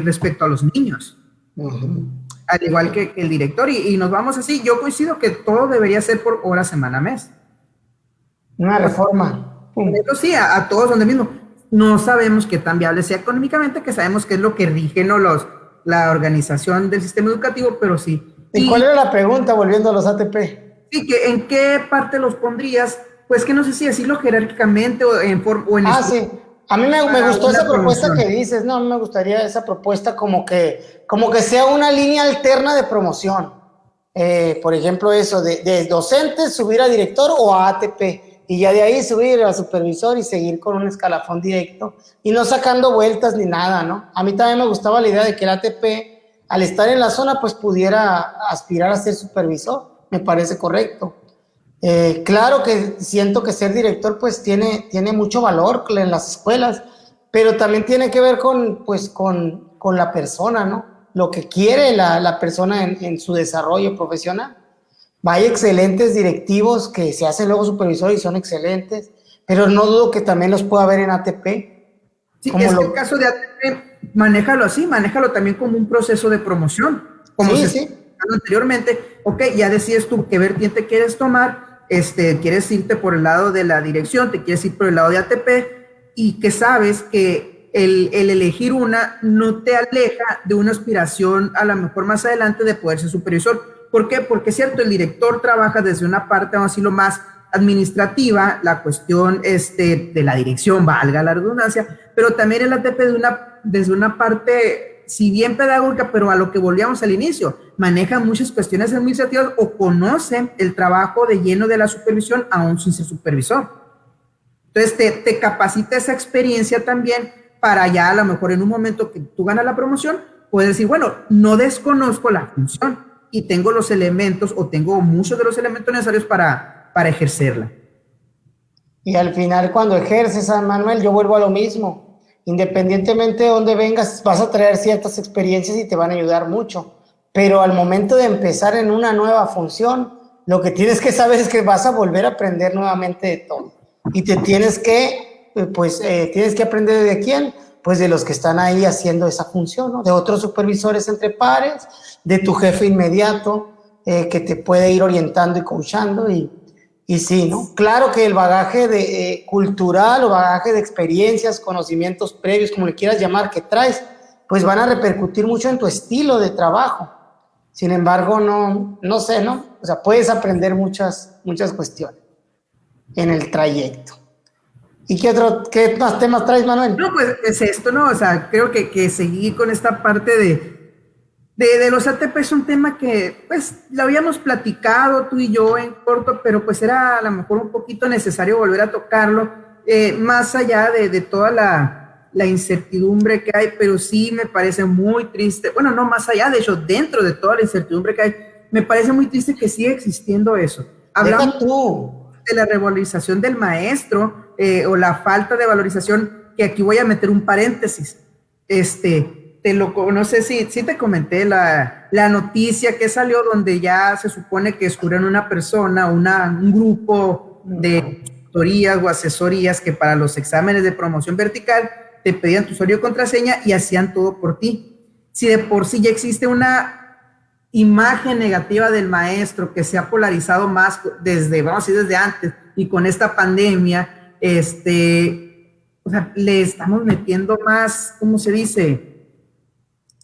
respecto a los niños. Uh-huh. Al igual que el director, y nos vamos así. Yo coincido que todo debería ser por hora, semana, mes. Una reforma. Pero sí, a todos donde mismo. No sabemos qué tan viable sea económicamente, que sabemos que es lo que rige, ¿no? La organización del sistema educativo, pero sí. ¿Y cuál era la pregunta, volviendo a los ATP? Sí, que ¿en qué parte los pondrías? Pues que no sé si decirlo jerárquicamente o en forma. Sí. A mí me gustó esa propuesta que dices, no, a mí me gustaría esa propuesta como que sea una línea alterna de promoción. Por ejemplo, eso, de docentes subir a director o a ATP. Y ya de ahí subir a supervisor y seguir con un escalafón directo y no sacando vueltas ni nada, ¿no? A mí también me gustaba la idea de que el ATP al estar en la zona, pues pudiera aspirar a ser supervisor. Me parece correcto. Claro que siento que ser director pues tiene mucho valor en las escuelas, pero también tiene que ver con la persona, ¿no? Lo que quiere la persona en su desarrollo profesional. Hay excelentes directivos que se hacen luego supervisores y son excelentes, pero no dudo que también los pueda haber en ATP. Sí, es que el caso de ATP, manéjalo así, manéjalo también como un proceso de promoción, como sí, se estaba anteriormente. Ok, ya decides tú qué vertiente quieres tomar, quieres irte por el lado de la dirección, te quieres ir por el lado de ATP, y que sabes que el elegir una no te aleja de una aspiración a lo mejor más adelante de poder ser supervisor. ¿Por qué? Porque es cierto, el director trabaja desde una parte, vamos a decirlo, más administrativa, la cuestión de la dirección, valga la redundancia, pero también el ATP desde una parte, si bien pedagógica, pero a lo que volvíamos al inicio, maneja muchas cuestiones administrativas o conoce el trabajo de lleno de la supervisión aún sin ser supervisor. Entonces te capacita esa experiencia también para ya a lo mejor en un momento que tú ganas la promoción, puedes decir, bueno, no desconozco la función y tengo los elementos o tengo muchos de los elementos necesarios para ejercerla. Y al final cuando ejerces, San Manuel, yo vuelvo a lo mismo. Independientemente de dónde vengas, vas a traer ciertas experiencias y te van a ayudar mucho. Pero al momento de empezar en una nueva función, lo que tienes que saber es que vas a volver a aprender nuevamente de todo. Y te tienes que aprender ¿de quién? Pues de los que están ahí haciendo esa función, ¿no? De otros supervisores entre pares, de tu jefe inmediato, que te puede ir orientando y coachando, y sí, ¿no? Claro que el bagaje cultural o bagaje de experiencias, conocimientos previos, como le quieras llamar, que traes, pues van a repercutir mucho en tu estilo de trabajo. Sin embargo, no sé, ¿no? O sea, puedes aprender muchas cuestiones en el trayecto. ¿Y qué más temas traes, Manuel? No, pues es esto, ¿no? O sea, creo que seguir con esta parte de los ATP es un tema que, pues, lo habíamos platicado tú y yo en corto, pero pues era a lo mejor un poquito necesario volver a tocarlo, más allá de toda la incertidumbre que hay, pero sí me parece muy triste, bueno, no más allá, de hecho, dentro de toda la incertidumbre que hay, me parece muy triste que siga existiendo eso. Hablamos de la revalorización del maestro, o la falta de valorización, que aquí voy a meter un paréntesis. No sé si te comenté la noticia que salió donde ya se supone que descubrieron una persona, un grupo de tutorías o asesorías que para los exámenes de promoción vertical te pedían tu usuario y contraseña y hacían todo por ti. Si de por sí ya existe una imagen negativa del maestro que se ha polarizado más desde antes, y con esta pandemia, o sea, le estamos metiendo más, ¿cómo se dice?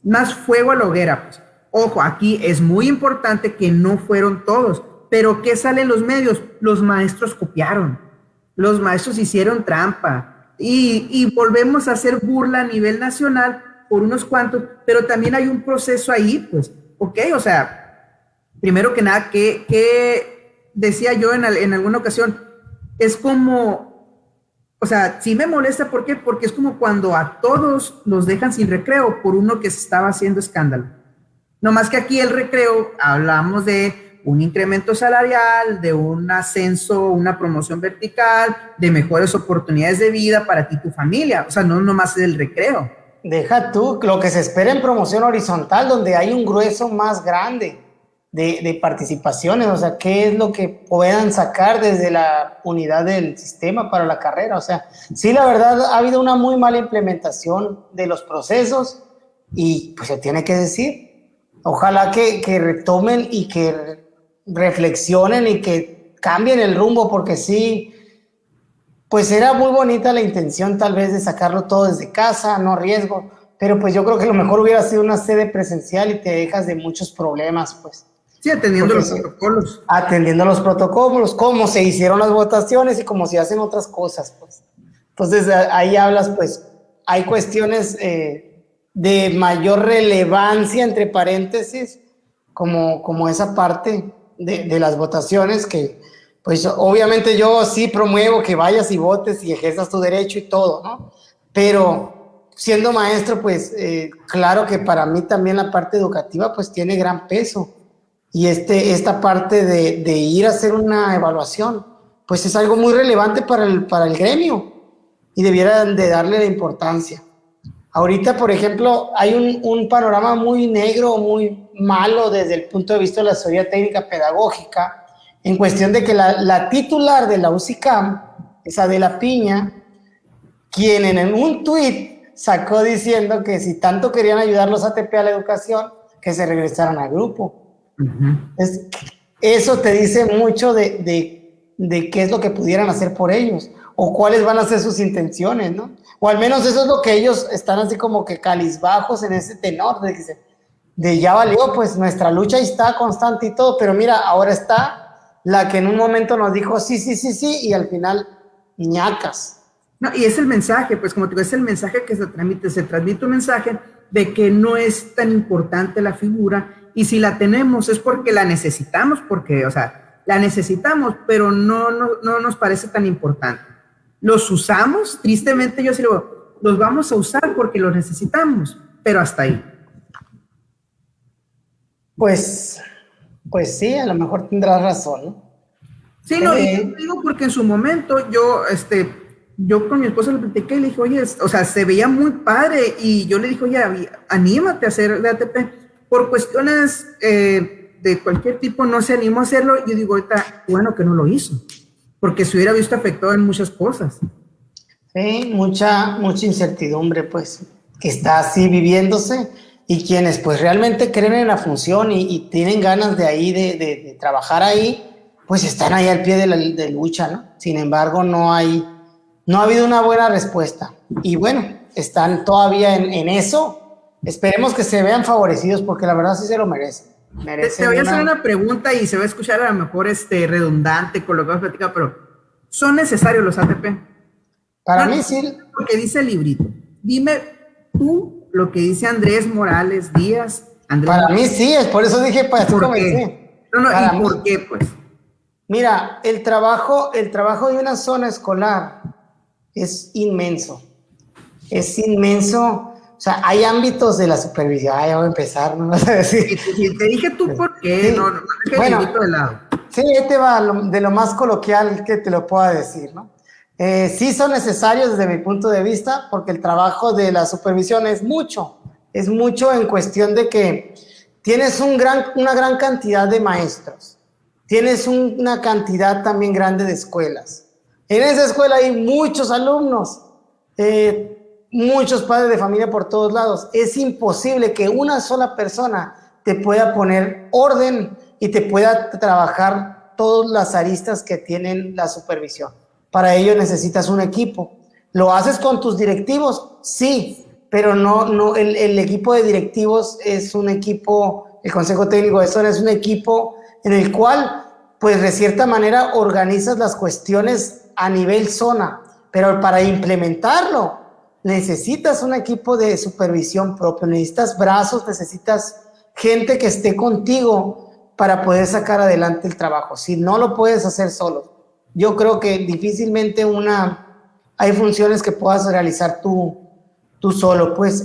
Más fuego a la hoguera. Pues. Ojo, aquí es muy importante que no fueron todos, pero ¿qué sale en los medios? Los maestros copiaron, los maestros hicieron trampa, y volvemos a hacer burla a nivel nacional por unos cuantos, pero también hay un proceso ahí, pues, ok, o sea, primero que nada, que decía yo en alguna ocasión, es como, o sea, sí me molesta, ¿por qué? Porque es como cuando a todos los dejan sin recreo por uno que se estaba haciendo escándalo. No más que aquí el recreo, hablamos de un incremento salarial, de un ascenso, una promoción vertical, de mejores oportunidades de vida para ti y tu familia. O sea, no nomás es el recreo. Deja tú lo que se espera en promoción horizontal, donde hay un grueso más grande de participaciones, o sea, qué es lo que puedan sacar desde la unidad del sistema para la carrera. O sea, sí, la verdad, ha habido una muy mala implementación de los procesos y pues se tiene que decir. Ojalá que retomen y que reflexionen y que cambien el rumbo, porque sí, pues era muy bonita la intención tal vez de sacarlo todo desde casa, no riesgo, pero pues yo creo que lo mejor hubiera sido una sede presencial y te dejas de muchos problemas, pues. Sí, atendiendo los protocolos. Atendiendo los protocolos, cómo se hicieron las votaciones y cómo se hacen otras cosas, pues. Entonces ahí hablas, pues, hay cuestiones de mayor relevancia, entre paréntesis, como esa parte de las votaciones que, pues, obviamente yo sí promuevo que vayas y votes y ejerzas tu derecho y todo, ¿no? Pero siendo maestro, pues claro que para mí también la parte educativa pues tiene gran peso. Y esta parte de ir a hacer una evaluación, pues es algo muy relevante para el gremio y debieran de darle la importancia. Ahorita, por ejemplo, hay un panorama muy negro, muy malo desde el punto de vista de la asesoría técnica pedagógica, en cuestión de que la titular de la UCICAM, esa de la Piña, quien en un tuit sacó diciendo que si tanto querían ayudar los ATP a la educación, que se regresaran al grupo. Eso te dice mucho de qué es lo que pudieran hacer por ellos o cuáles van a ser sus intenciones, ¿no? O al menos eso es lo que ellos están así como que cabizbajos en ese tenor de ya valió, pues nuestra lucha ahí está constante y todo, pero mira, ahora está la que en un momento nos dijo sí y al final ñacas. No, y es el mensaje, pues como te digo, es el mensaje que se transmite un mensaje de que no es tan importante la figura. Y si la tenemos es porque la necesitamos, porque, o sea, la necesitamos, pero no nos parece tan importante. Los usamos, tristemente yo sí digo, los vamos a usar porque los necesitamos, pero hasta ahí. Pues sí, a lo mejor tendrás razón, ¿no? Sí, no, y te digo porque en su momento yo con mi esposa le platiqué y le dije, oye, o sea, se veía muy padre y yo le dije, oye, anímate a hacer de ATP. Por cuestiones de cualquier tipo no se animó a hacerlo. Yo digo ahorita, bueno, que no lo hizo, porque se hubiera visto afectado en muchas cosas. Sí, mucha incertidumbre, pues, que está así viviéndose, y quienes pues realmente creen en la función y tienen ganas de ahí, de trabajar ahí, pues están ahí al pie de lucha, ¿no? Sin embargo, no ha habido una buena respuesta. Y bueno, están todavía en eso. Esperemos que se vean favorecidos porque la verdad sí se lo merecen. Te voy a hacer una pregunta y se va a escuchar a lo mejor redundante con lo que vas a platicar, pero ¿son necesarios los ATP? Para mí sí. Lo que dice el librito. Dime tú lo que dice Andrés Morales Díaz. Para mí sí, es por eso dije, pues, ¿por qué? ¿Y por qué, pues? Mira, el trabajo de una zona escolar es inmenso. Es inmenso. O sea, hay ámbitos de la supervisión. Ya voy a empezar, ¿no? Vas a decir. Y te dije tú por qué, sí. No bueno, de lado. Sí, este va de lo más coloquial que te lo pueda decir, ¿no? Sí son necesarios desde mi punto de vista, porque el trabajo de la supervisión es mucho en cuestión de que tienes una gran cantidad de maestros, tienes una cantidad también grande de escuelas. En esa escuela hay muchos alumnos, muchos padres de familia por todos lados. Es imposible que una sola persona te pueda poner orden y te pueda trabajar todas las aristas que tienen la supervisión. Para ello necesitas un equipo. ¿Lo haces con tus directivos? Sí, pero no el equipo de directivos es un equipo, el Consejo Técnico de Zona es un equipo en el cual, pues de cierta manera, organizas las cuestiones a nivel zona, pero para implementarlo necesitas un equipo de supervisión propio, necesitas brazos, necesitas gente que esté contigo para poder sacar adelante el trabajo. Si no lo puedes hacer solo, yo creo que difícilmente hay funciones que puedas realizar tú solo, pues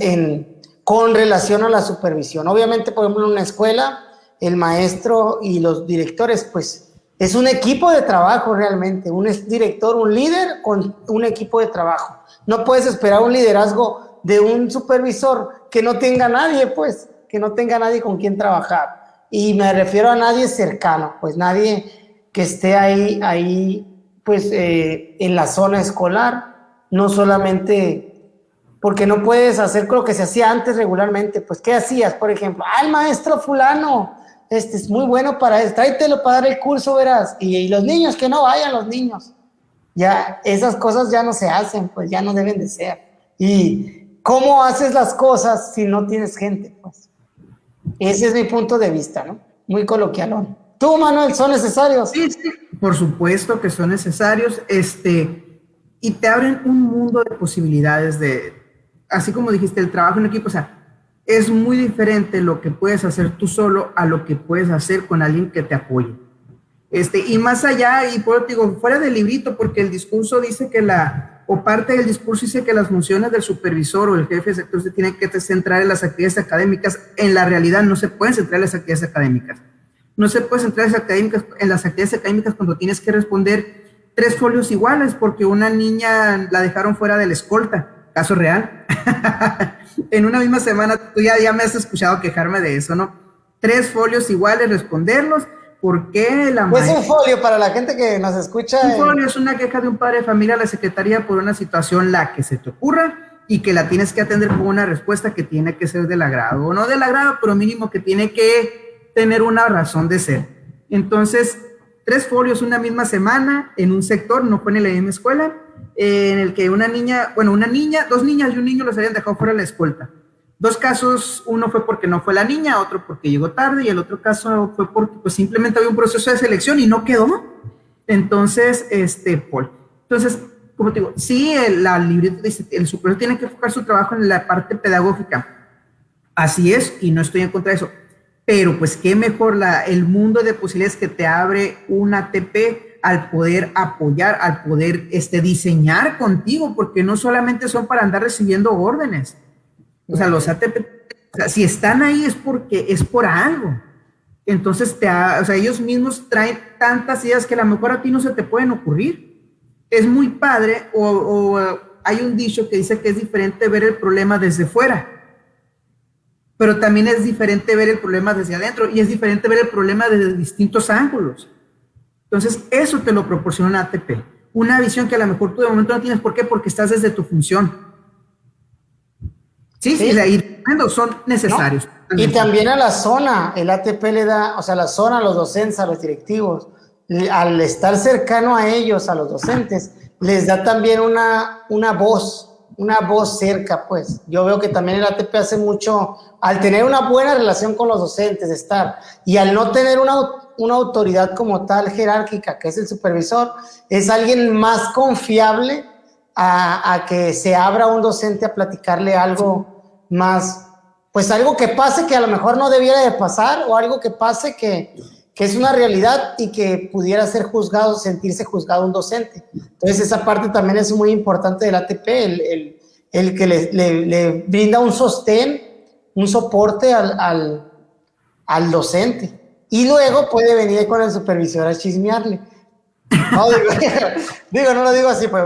con relación a la supervisión. Obviamente, por ejemplo, en una escuela, el maestro y los directores, pues es un equipo de trabajo realmente, un director, un líder con un equipo de trabajo. No puedes esperar un liderazgo de un supervisor que no tenga nadie, pues, que no tenga nadie con quien trabajar. Y me refiero a nadie cercano, pues nadie que esté ahí pues en la zona escolar, no solamente porque no puedes hacer lo que se hacía antes regularmente. Pues, ¿qué hacías? Por ejemplo, el maestro fulano, es muy bueno para eso, tráetelo para dar el curso, verás, y los niños, que no vayan los niños. Ya, esas cosas ya no se hacen, pues ya no deben de ser. ¿Y cómo haces las cosas si no tienes gente? Pues ese es mi punto de vista, ¿no? Muy coloquialón. ¿Tú, Manuel, son necesarios? Sí, por supuesto que son necesarios, y te abren un mundo de posibilidades así como dijiste, el trabajo en equipo, o sea, es muy diferente lo que puedes hacer tú solo a lo que puedes hacer con alguien que te apoye. Y más allá, y por eso digo, fuera del librito, porque el discurso dice que la o parte del discurso dice que las funciones del supervisor o el jefe de sector se tienen que centrar en las actividades académicas. En la realidad no se pueden centrar en las actividades académicas. No se puede centrar en las actividades académicas cuando tienes que responder 3 folios iguales porque una niña la dejaron fuera de la escolta. Caso real. En una misma semana, tú ya me has escuchado quejarme de eso, ¿no? 3 folios iguales, responderlos. ¿Por qué la maestra? Pues un folio para la gente que nos escucha. Un folio es una queja de un padre de familia a la secretaría por una situación la que se te ocurra y que la tienes que atender con una respuesta que tiene que ser del agrado. O no del agrado, pero mínimo que tiene que tener una razón de ser. Entonces, 3 folios una misma semana en un sector, no fue en la misma escuela, en el que 2 niñas y un niño los habían dejado fuera de la escolta. 2 casos, uno fue porque no fue la niña, otro porque llegó tarde, y el otro caso fue porque pues, simplemente había un proceso de selección y no quedó. Entonces, Paul. Entonces, como te digo, sí, la libreta dice, el superior tiene que enfocar su trabajo en la parte pedagógica. Así es, y no estoy en contra de eso. Pero pues qué mejor el mundo de posibilidades que te abre una ATP al poder apoyar, al poder diseñar contigo, porque no solamente son para andar recibiendo órdenes. O sea, los ATP, o sea, si están ahí es porque es por algo. Entonces, o sea, ellos mismos traen tantas ideas que a lo mejor a ti no se te pueden ocurrir. Es muy padre, o hay un dicho que dice que es diferente ver el problema desde fuera, pero también es diferente ver el problema desde adentro, y es diferente ver el problema desde distintos ángulos. Entonces, eso te lo proporciona una ATP. Una visión que a lo mejor tú de momento no tienes. ¿Por qué? Porque estás desde tu función. Sí, y son necesarios. ¿No? Y también a la zona, el ATP le da, o sea, la zona, a los docentes, a los directivos, al estar cercano a ellos, a los docentes, les da también una voz cerca, pues. Yo veo que también el ATP hace mucho, al tener una buena relación con los docentes, y al no tener una autoridad como tal jerárquica, que es el supervisor, es alguien más confiable a que se abra un docente a platicarle algo más, pues algo que pase que a lo mejor no debiera de pasar, o algo que pase que es una realidad y que pudiera ser juzgado, sentirse juzgado un docente. Entonces esa parte también es muy importante del ATP, el que le brinda un sostén, un soporte al docente. Y luego puede venir con el supervisor a chismearle. No, no lo digo así, pues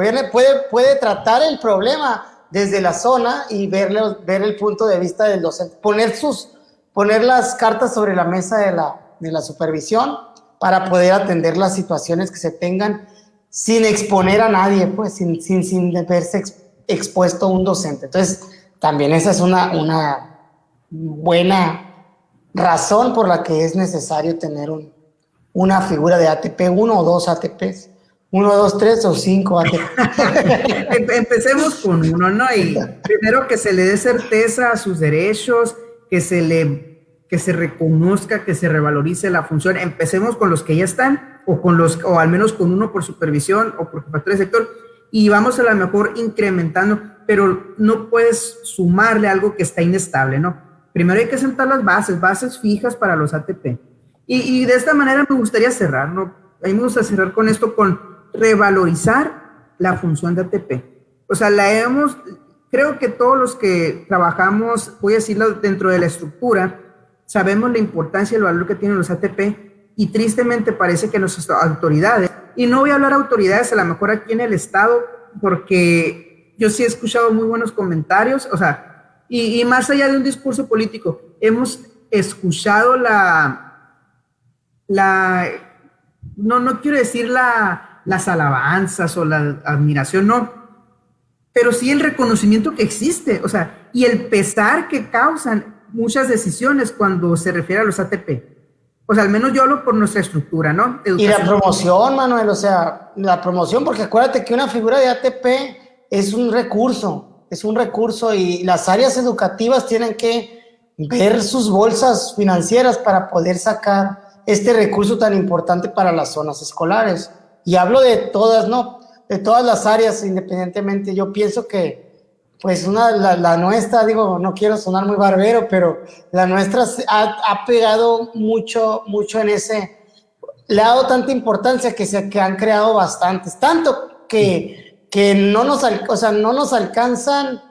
puede tratar el problema desde la zona y ver el punto de vista del docente, poner las cartas sobre la mesa de la supervisión para poder atender las situaciones que se tengan sin exponer a nadie, pues sin verse expuesto a un docente. Entonces, también esa es una buena razón por la que es necesario tener una figura de ATP, 1 o 2 ATPs, 1, 2, 3 o 5 ATP. Empecemos con uno, ¿no? Y primero que se le dé certeza a sus derechos, que se reconozca, que se revalorice la función. Empecemos con los que ya están, o al menos con uno por supervisión o por jefatura de sector, y vamos a lo mejor incrementando, pero no puedes sumarle algo que está inestable, ¿no? Primero hay que sentar las bases fijas para los ATP. Y de esta manera me gustaría cerrar, ¿no? A mí me gusta cerrar con esto, con revalorizar la función de ATP. O sea, creo que todos los que trabajamos, voy a decirlo, dentro de la estructura, sabemos la importancia y el valor que tienen los ATP, y tristemente parece que nuestras autoridades, y no voy a hablar de autoridades a lo mejor aquí en el estado, porque yo sí he escuchado muy buenos comentarios, o sea, y más allá de un discurso político, hemos escuchado no quiero decir las alabanzas o la admiración, no, pero sí el reconocimiento que existe, o sea, y el pesar que causan muchas decisiones cuando se refiere a los ATP. O sea, al menos yo hablo por nuestra estructura, ¿no? Educación. Y la promoción, Manuel, o sea, la promoción, porque acuérdate que una figura de ATP es un recurso, y las áreas educativas tienen que ver sus bolsas financieras para poder sacar este recurso tan importante para las zonas escolares. Y hablo de todas, ¿no? De todas las áreas, independientemente. Yo pienso que, pues, la nuestra, digo, no quiero sonar muy barbero, pero la nuestra ha pegado mucho en ese, le ha dado tanta importancia que han creado bastantes, tanto que que no nos, o sea, no nos alcanzan,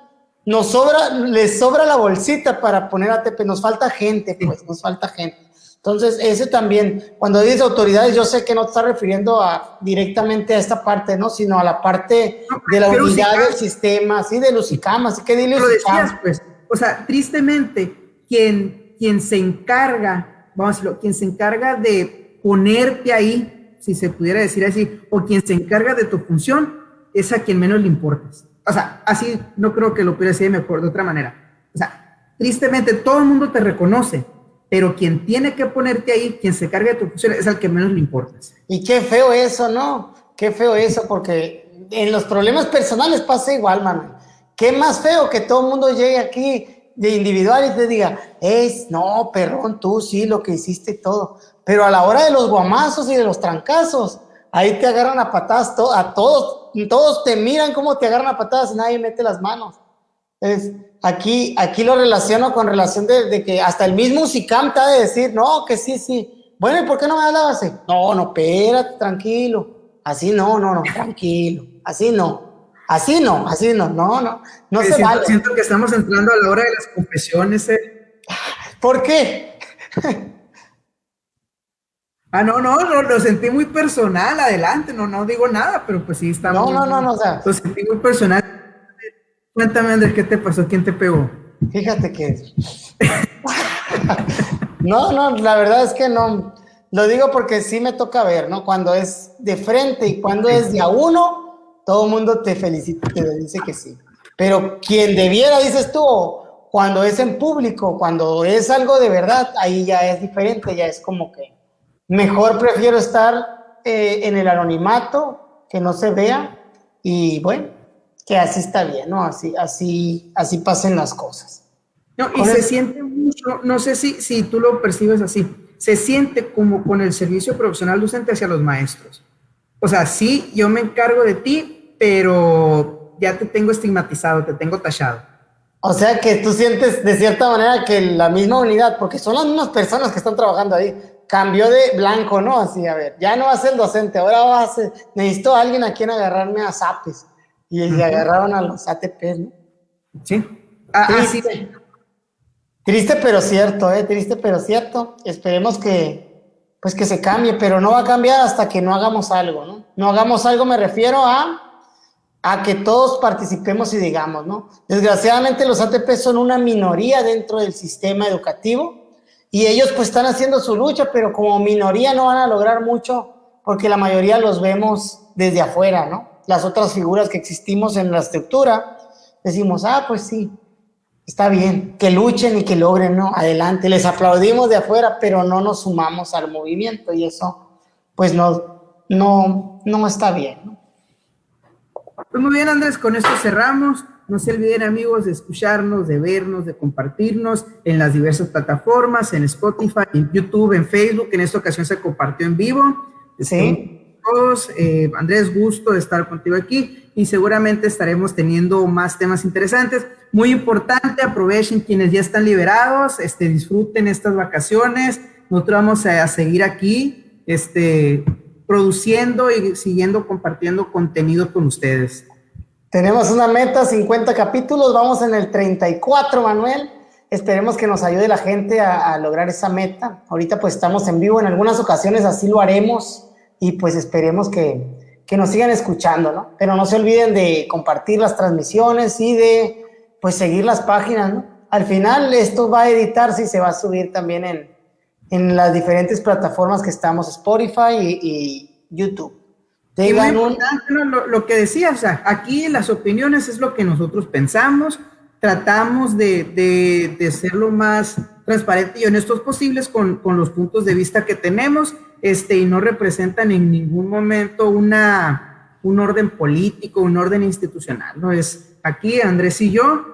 les sobra la bolsita para poner ATP, nos falta gente, pues, nos falta gente. Entonces, ese también, cuando dices autoridades, yo sé que no te estás refiriendo directamente a esta parte, ¿no? Sino a la parte de la unidad del sistema, sí, de los ICAM, así que dile lo decías, pues, o sea, tristemente, quien se encarga, vamos a decirlo, quien se encarga de ponerte ahí, si se pudiera decir así, o quien se encarga de tu función, es a quien menos le importas. O sea, así no creo que lo pudiera decir mejor, de otra manera. O sea, tristemente, todo el mundo te reconoce, pero quien tiene que ponerte ahí, quien se carga de tu función, es al que menos le importas. Y qué feo eso, ¿no? Qué feo eso, porque en los problemas personales pasa igual, mano. Qué más feo que todo el mundo llegue aquí de individual y te diga, no, perrón, tú sí, lo que hiciste y todo. Pero a la hora de los guamazos y de los trancazos, ahí te agarran a patadas a todos te miran cómo te agarran a patadas y nadie mete las manos. Entonces, aquí lo relaciono con relación de que hasta el mismo SICAM te ha de decir, no, que sí. Bueno, ¿y por qué no me hablabas así? No, espérate, tranquilo. Así no, tranquilo. Así no se vale. Siento que estamos entrando a la hora de las confesiones. ¿Por qué? No, lo sentí muy personal, adelante, no digo nada, pero pues sí está No, o sea. Lo sentí muy personal. Cuéntame, Andrés, ¿qué te pasó? ¿Quién te pegó? Fíjate que... No, la verdad es que no. Lo digo porque sí me toca ver, ¿no? Cuando es de frente y cuando es de a uno, todo el mundo te felicita, te dice que sí. Pero quien debiera, dices tú, cuando es en público, cuando es algo de verdad, ahí ya es diferente, ya es como que mejor prefiero estar en el anonimato, que no se vea, y bueno, que así está bien, ¿no? Así pasen las cosas. No, y se siente mucho, no sé si tú lo percibes así, se siente como con el servicio profesional docente hacia los maestros. O sea, sí, yo me encargo de ti, pero ya te tengo estigmatizado, te tengo tachado. O sea que tú sientes de cierta manera que la misma unidad, porque son las mismas personas que están trabajando ahí, cambió de blanco, ¿no? Así, a ver, ya no va a ser el docente, ahora necesito a alguien a quien agarrarme a zapes. Y se agarraron a los ATPs, ¿no? Sí. Triste. Sí. Triste pero cierto, triste pero cierto. Esperemos que se cambie, pero no va a cambiar hasta que no hagamos algo, ¿no? No hagamos algo, me refiero a que todos participemos y digamos, ¿no? Desgraciadamente los ATP son una minoría dentro del sistema educativo y ellos pues están haciendo su lucha, pero como minoría no van a lograr mucho porque la mayoría los vemos desde afuera, ¿no? Las otras figuras que existimos en la estructura, decimos, pues sí, está bien, que luchen y que logren, ¿no? Adelante, les aplaudimos de afuera, pero no nos sumamos al movimiento y eso, pues no está bien, ¿no? Pues muy bien, Andrés, con esto cerramos. No se olviden, amigos, de escucharnos, de vernos, de compartirnos en las diversas plataformas, en Spotify, en YouTube, en Facebook. En esta ocasión se compartió en vivo. Sí. Todos, Andrés, gusto de estar contigo aquí y seguramente estaremos teniendo más temas interesantes. Muy importante, aprovechen quienes ya están liberados, disfruten estas vacaciones. Nosotros vamos a seguir aquí, produciendo y siguiendo compartiendo contenido con ustedes. Tenemos una meta, 50 capítulos, vamos en el 34, Manuel. Esperemos que nos ayude la gente a lograr esa meta. Ahorita pues estamos en vivo, en algunas ocasiones así lo haremos y pues esperemos que nos sigan escuchando, ¿no? Pero no se olviden de compartir las transmisiones y de pues seguir las páginas, ¿no? Al final esto va a editarse y se va a subir también en las diferentes plataformas que estamos, Spotify y YouTube. Y muy importante, ¿no? Lo que decía, o sea, aquí las opiniones es lo que nosotros pensamos, tratamos de ser lo más transparente y honestos posibles con los puntos de vista que tenemos, y no representan en ningún momento un orden político, un orden institucional, ¿no? Es aquí Andrés y yo,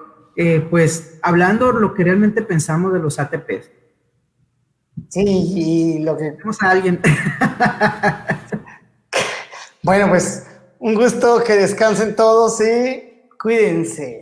pues hablando lo que realmente pensamos de los ATPs. Sí, y lo que... Tenemos a alguien. Bueno, pues un gusto, que descansen todos y cuídense.